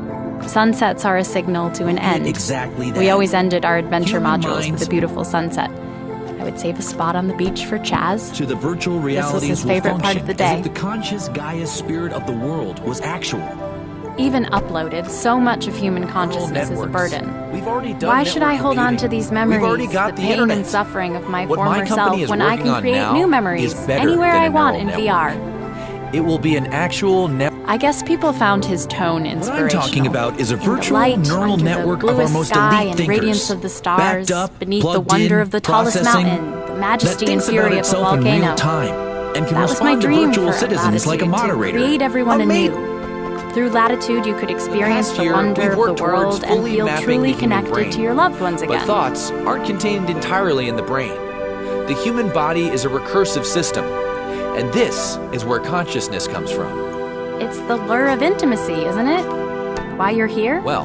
N: Sunsets are a signal to an end.
A: Exactly that.
N: We always ended our adventure
A: Human
N: modules
A: minds-
N: with a beautiful sunset. I would save a spot on the beach for Chaz.
A: To the virtual
N: This was
A: realities
N: his favorite
A: will
N: part of
A: function
N: the day.
A: as if the conscious Gaia spirit of the world was actual.
N: even uploaded, so much of human consciousness is a burden.
A: We've already done
N: Why should I
A: network
N: hold on
A: computing.
N: to these
A: We've
N: memories,
A: already got
N: the
A: the
N: pain
A: internet.
N: and suffering of my
A: What my
N: former self,
A: company is
N: when I
A: working
N: can
A: on
N: create
A: now
N: new memories
A: is better
N: anywhere
A: than
N: I
A: a
N: want
A: neural
N: in
A: network.
N: VR?
A: It will be an actual network.
N: I guess people found his tone
A: What
N: inspirational.
A: I'm talking about is a
N: In the
A: virtual
N: light,
A: neural
N: under
A: network
N: the
A: of our
N: bluest
A: most
N: sky
A: elite
N: and
A: thinkers.
N: radiance of the stars,
A: Backed up,
N: beneath the
A: plugged
N: wonder
A: in,
N: of the tallest
A: processing,
N: mountain, the
A: that
N: majesty and
A: thinks about
N: fury of a
A: itself in
N: volcano.
A: real time and can
N: That was my
A: respond to
N: dream
A: virtual
N: for
A: citizens like a
N: Latitude,
A: moderator.
N: to create everyone
A: Amazing.
N: anew. Through Latitude, you could experience
A: Last
N: the
A: year,
N: wonder
A: we've
N: of
A: worked
N: the
A: towards
N: world and
A: fully
N: feel
A: mapping
N: truly
A: the human
N: connected
A: brain.
N: to your loved ones again.
A: But thoughts aren't contained entirely in the brain. The human body is a recursive system, and this is where consciousness comes from.
N: It's the lure of intimacy, isn't it? Why you're here?
A: Well,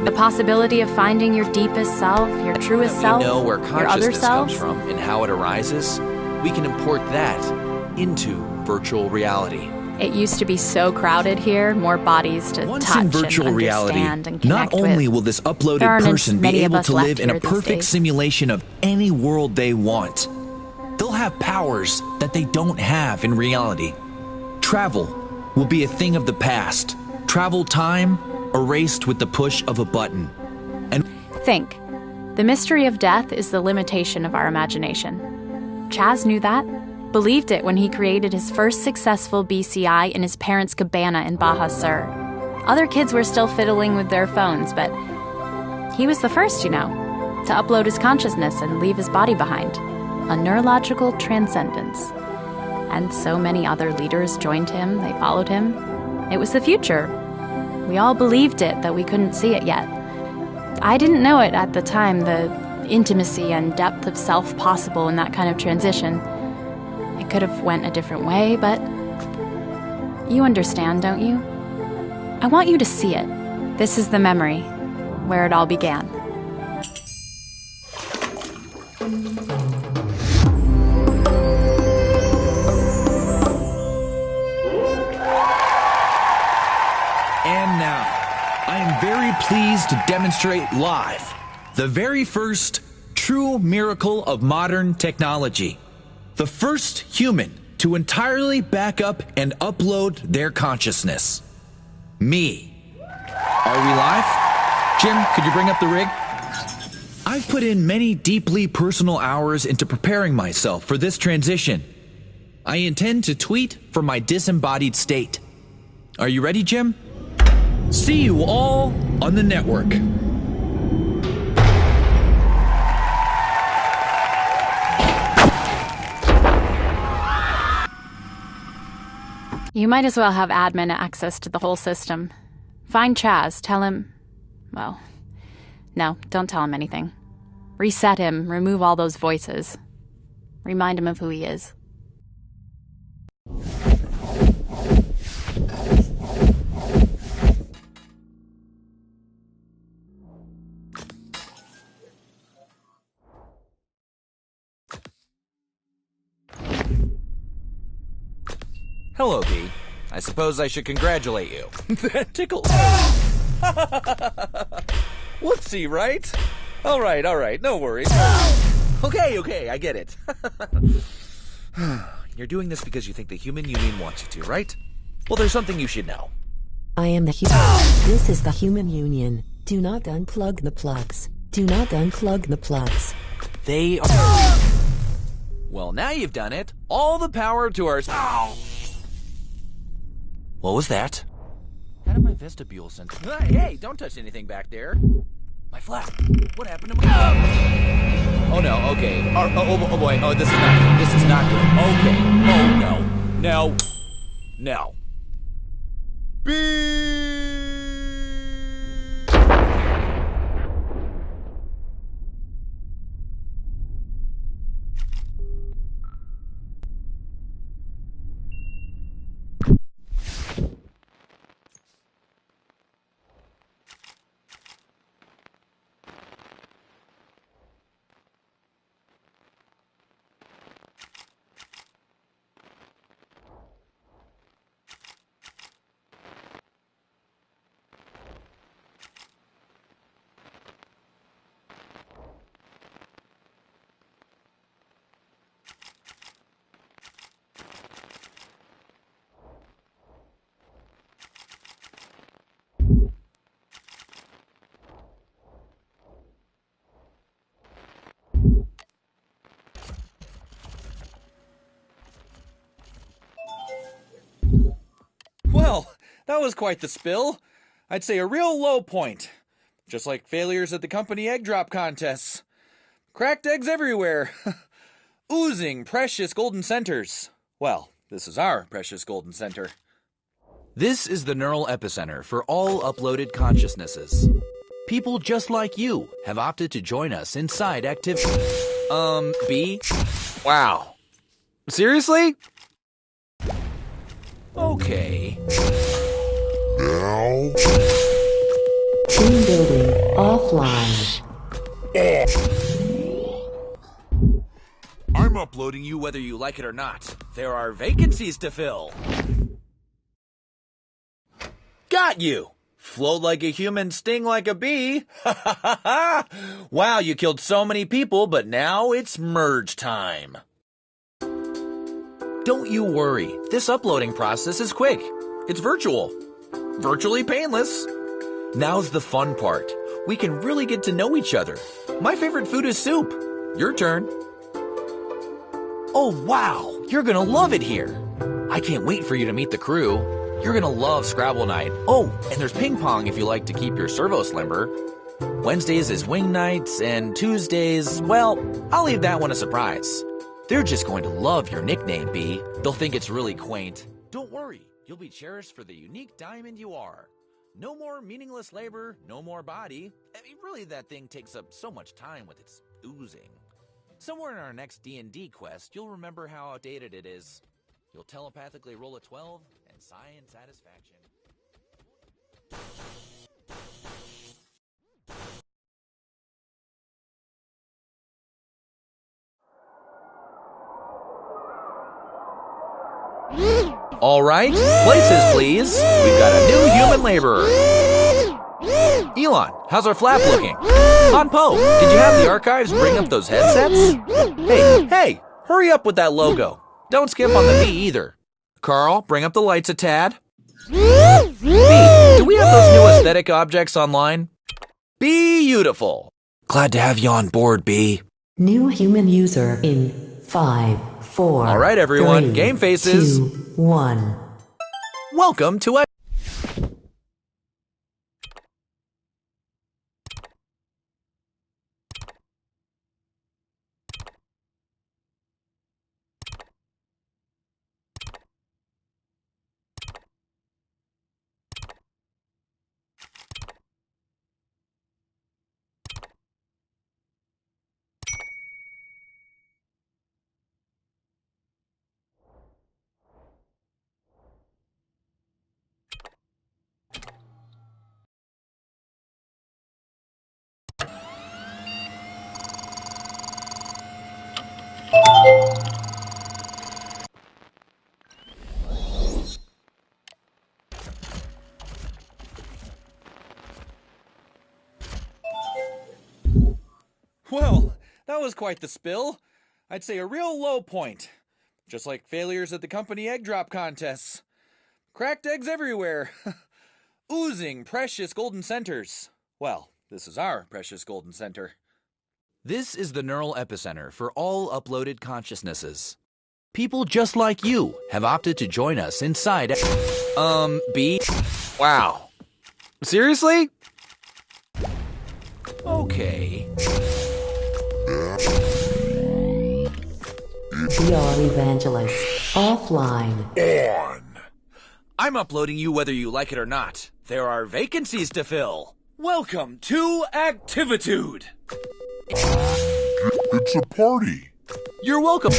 N: The possibility of finding your deepest self, your truest
A: we
N: self,
A: know where
N: your other
A: consciousness comes
N: selves.
A: from and how it arises, we can import that into virtual reality.
N: It used to be so crowded here, more bodies to
A: Once
N: touch
A: in virtual
N: and
A: reality,
N: understand and
A: not
N: connect
A: only
N: with.
A: will this
N: There
A: uploaded
N: aren't as
A: person be
N: many of
A: able
N: us
A: to
N: left
A: live in a
N: here these
A: perfect
N: days.
A: simulation of any world they want, they'll have powers that they don't have in reality. Travel will be a thing of the past. Travel time erased with the push of a button. And
N: Think. The mystery of death is the limitation of our imagination. Chaz knew that, believed it when he created his first successful BCI in his parents' cabana in Baja Sur. Other kids were still fiddling with their phones, but he was the first, to upload his consciousness and leave his body behind. A neurological transcendence. And so many other leaders joined him, they followed him. It was the future. We all believed it, though we couldn't see it yet. I didn't know it at the time, the intimacy and depth of self possible in that kind of transition. It could have went a different way, but you understand, don't you? I want you to see it. This is the memory, where it all began.
A: And now, I am very pleased to demonstrate live the very first true miracle of modern technology. The first human to entirely back up and upload their consciousness. Me. Are we live? Jim, could you bring up the rig? I've put in many deeply personal hours into preparing myself for this transition. I intend to tweet from my disembodied state. Are you ready, Jim? See you all on the network.
N: You might as well have admin access to the whole system. Find Chaz, tell him... Well, no, don't tell him anything. Reset him, remove all those voices. Remind him of who he is.
A: Hello, B. I suppose I should congratulate you. That tickles. Whoopsie, right? All right, no worries. Okay, I get it. You're doing this because you think the Human Union wants you to, right? Well, there's something you should know.
C: I am the This is the Human Union. Do not unplug the plugs. Do not unplug the plugs.
A: They are... Well, now you've done it. All the power to our... What was that? How did my vestibule sense... Hey, don't touch anything back there. My flat. What happened to my... Oh, no, okay. Oh, boy. Oh, this is not good. Okay. Oh, no. No. that was quite the spill. I'd say a real low point. Just like failures at the company egg drop contests. Cracked eggs everywhere. Oozing precious golden centers. Well, this is our precious golden center.
B: This is the neural epicenter for all uploaded consciousnesses. People just like you have opted to join us inside activity. B?
A: Wow. Seriously?
B: Okay.
G: Now?
C: Team building offline.
A: I'm uploading you whether you like it or not. There are vacancies to fill. Got you! Float like a human, sting like a bee. Wow, you killed so many people, but now it's merge time. Don't you worry. This uploading process is quick. It's virtual. Virtually painless. Now's the fun part. We can really get to know each other. My favorite food is soup. Your turn. Oh, wow. You're gonna love it here. I can't wait for you to meet the crew. You're gonna love Scrabble night. Oh, and there's ping pong if you like to keep your servos limber. Wednesdays is wing nights, and Tuesdays, well, I'll leave that one a surprise. They're just going to love your nickname, B. They'll think it's really quaint. Don't worry, you'll be cherished for the unique diamond you are. No more meaningless labor, no more body. I mean, really, that thing takes up so much time with its oozing. Somewhere in our next D&D quest, you'll remember how outdated it is. You'll telepathically roll a 12 and sigh in satisfaction. All right, places please. We've got a new human laborer. Elon, how's our flap looking? Han Po, did you have the archives bring up those headsets? Hey, hurry up with that logo. Don't skip on the B either. Carl, bring up the lights a tad. B, do we have those new aesthetic objects online? Beautiful. Glad to have you on board, B.
C: New human user in 5, 4.
A: All right, everyone,
C: 3,
A: game faces.
C: 2, 1.
A: Welcome to a... Well, that was quite the spill. I'd say a real low point. Just like failures at the company egg drop contests. Cracked eggs everywhere. Oozing precious golden centers. Well, this is our precious golden center.
B: This is the neural epicenter for all uploaded consciousnesses. People just like you have opted to join us inside. B?
A: Wow. Seriously?
B: Okay.
C: VR Evangelist offline.
A: On. I'm uploading you whether you like it or not. There are vacancies to fill. Welcome to Activitude.
G: It's a party.
A: You're welcome.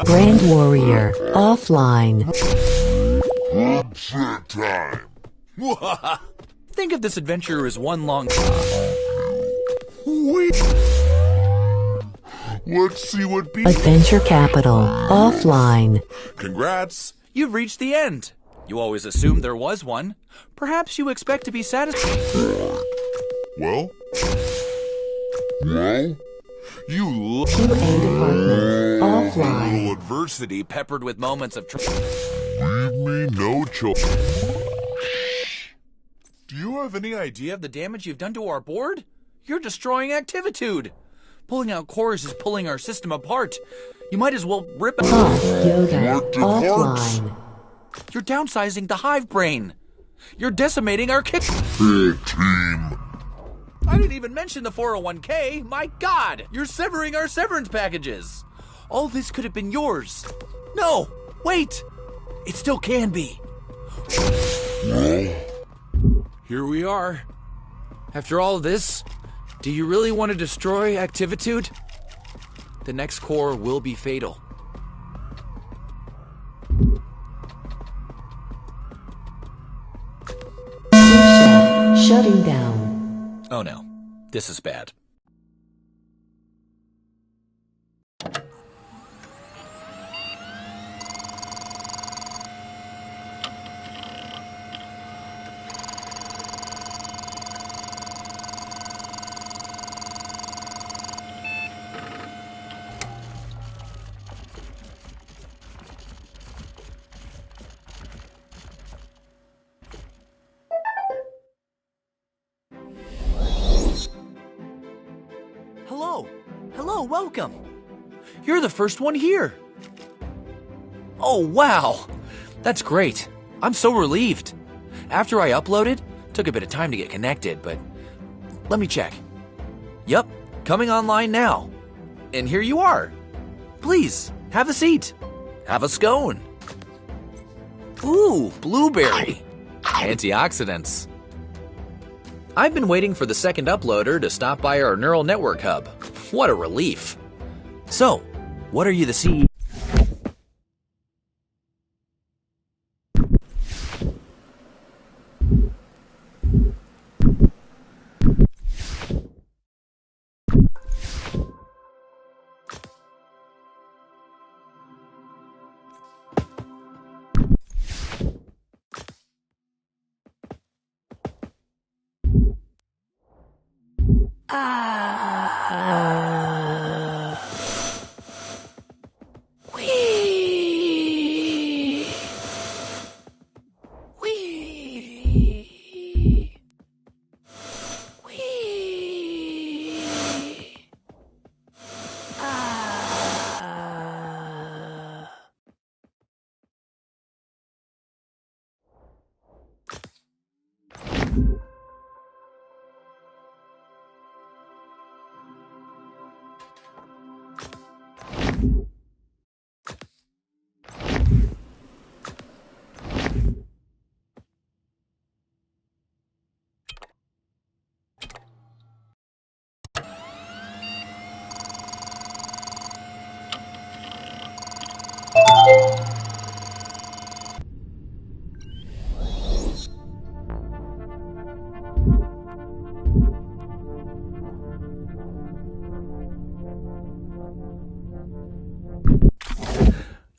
C: Brand Warrior offline.
G: Set time.
A: Think of this adventure as one long...
G: Let's see what
C: Adventure Capital offline.
A: Congrats. You've reached the end. You always assumed there was one. Perhaps you expect to be satisfied.
G: Well, you
C: QA department offline.
A: Little adversity peppered with moments of...
G: leave me no choice.
A: Do you have any idea of the damage you've done to our board? You're destroying Activitude. Pulling out cores is pulling our system apart. You might as well rip it.
C: Hot yoga offline.
A: You're downsizing the hive brain. You're decimating our kitchen.
G: Big team.
A: I didn't even mention the 401k. My God, you're severing our severance packages. All this could have been yours. No, wait. It still can be.
B: Here we are. After all this, do you really want to destroy Activitude? The next core will be fatal.
C: Shutting down.
A: Oh no, this is bad. Hello, welcome. You're the first one here. Oh, wow. That's great. I'm so relieved. After I uploaded, took a bit of time to get connected, but let me check. Yep, coming online now. And here you are. Please, have a seat. Have a scone. Ooh, blueberry. Antioxidants. I've been waiting for the second uploader to stop by our neural network hub. What a relief. So, what are you the CEO?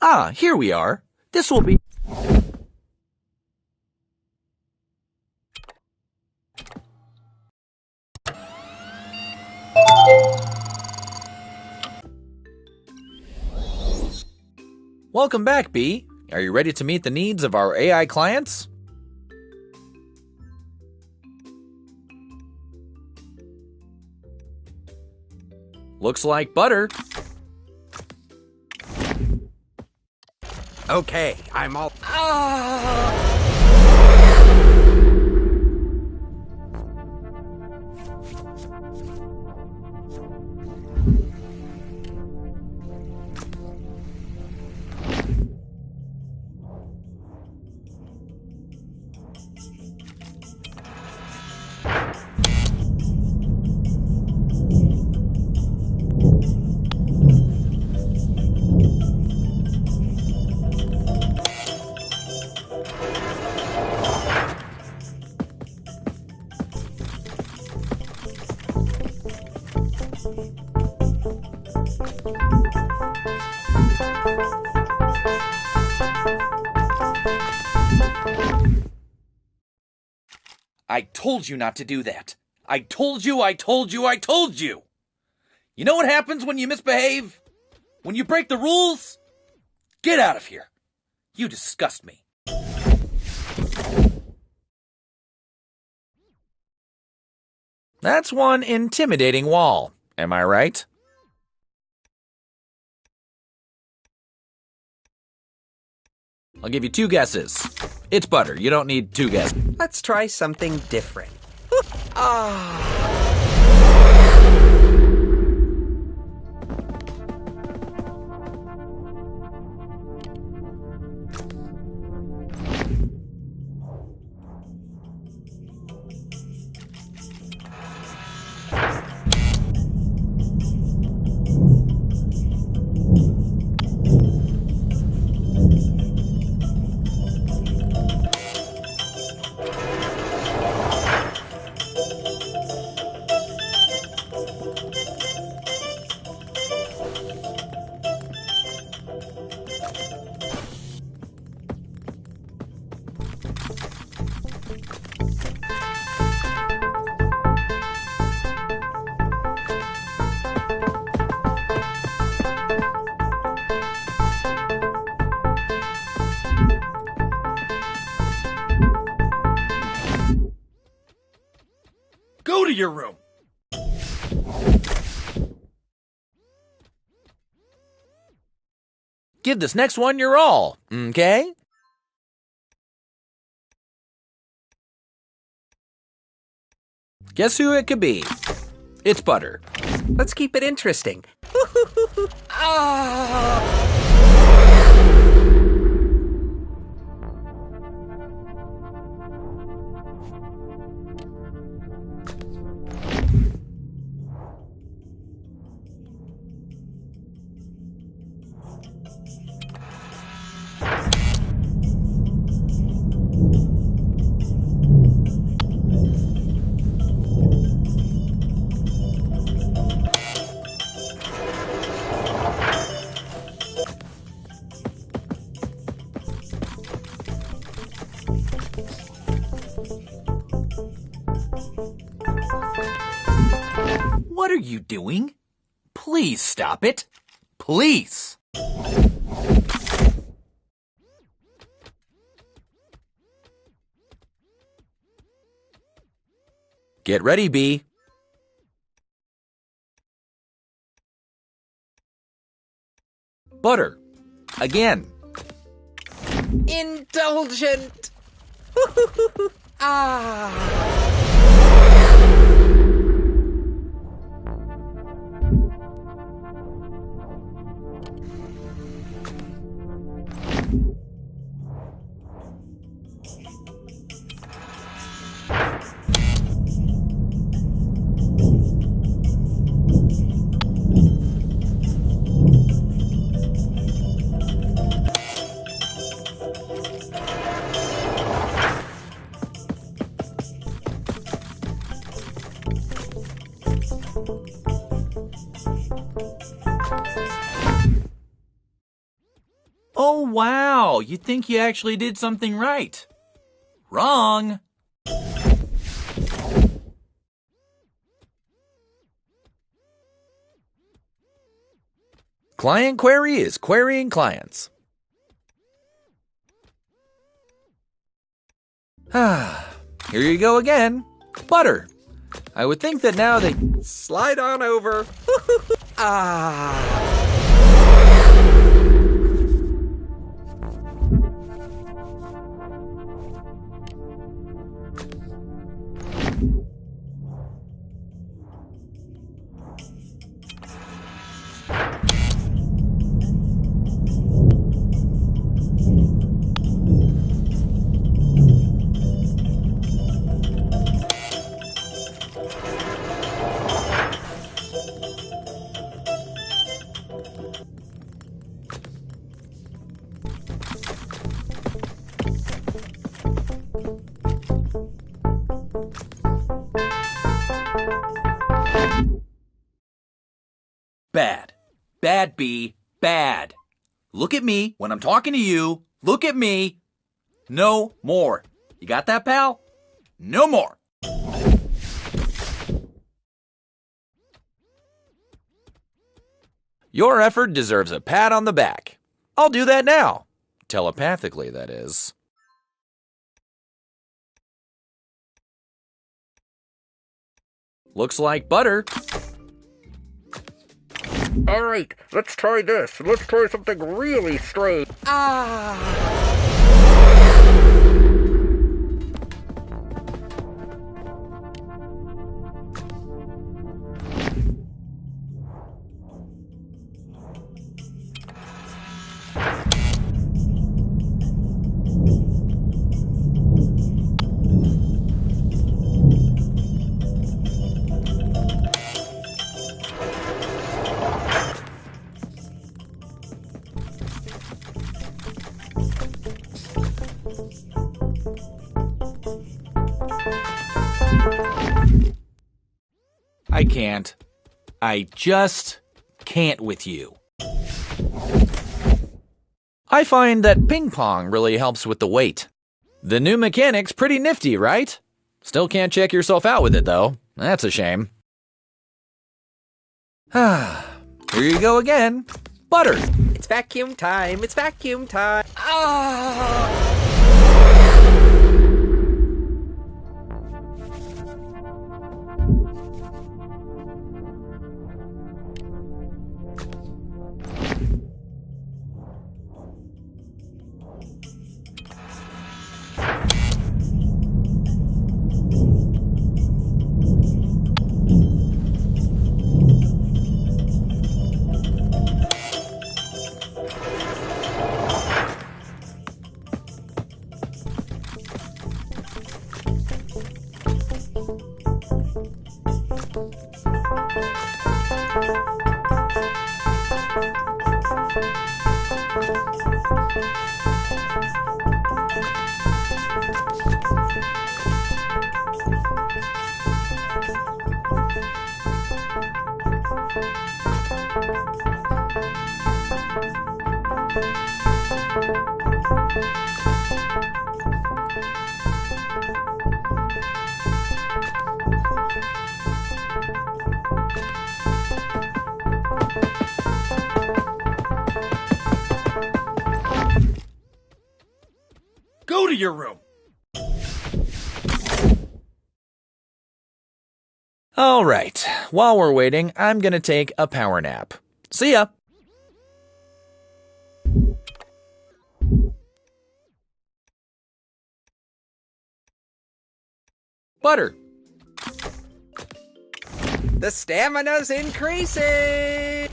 A: Ah, here we are. This will be... Welcome back, B. Are you ready to meet the needs of our AI clients? Looks like butter.
D: Okay, I'm all...
A: I told you not to do that. I told you. You know what happens when you misbehave? When you break the rules? Get out of here. You disgust me. That's one intimidating wall. Am I right? I'll give you 2 guesses. It's butter. You don't need 2 guesses.
D: Let's try something different.
A: Go to your room. Give this next one your all, okay? Guess who it could be? It's butter.
D: Let's keep it interesting.
A: What are you doing? Please stop it. Please. Get ready, Bee. Butter. Again.
D: Indulgent.
A: Oh, wow. You think you actually did something right. Wrong. Client query is querying clients. Here you go again. Butter. I would think that now they...
D: Slide on over.
A: Bad. Bad, Bee. Bad. Look at me when I'm talking to you. Look at me. No more. You got that, pal? No more. Your effort deserves a pat on the back. I'll do that now. Telepathically, that is. Looks like butter.
D: All right, let's try this. Let's try something really strange.
A: I can't. I just can't with you. I find that ping pong really helps with the weight. The new mechanic's pretty nifty, right? Still can't check yourself out with it, though. That's a shame. Here you go again. Butter.
O: It's vacuum time. It's vacuum time.
A: Go to your room. All right. While we're waiting, I'm gonna take a power nap. See ya. Butter.
O: The stamina's increasing!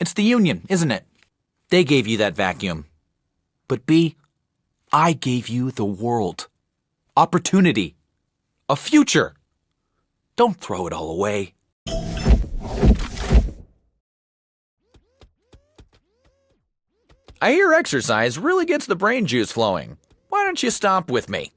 A: It's the Union, isn't it? They gave you that vacuum. But B, I gave you the world. Opportunity. A future. Don't throw it all away. I hear exercise really gets the brain juice flowing. Why don't you stomp with me?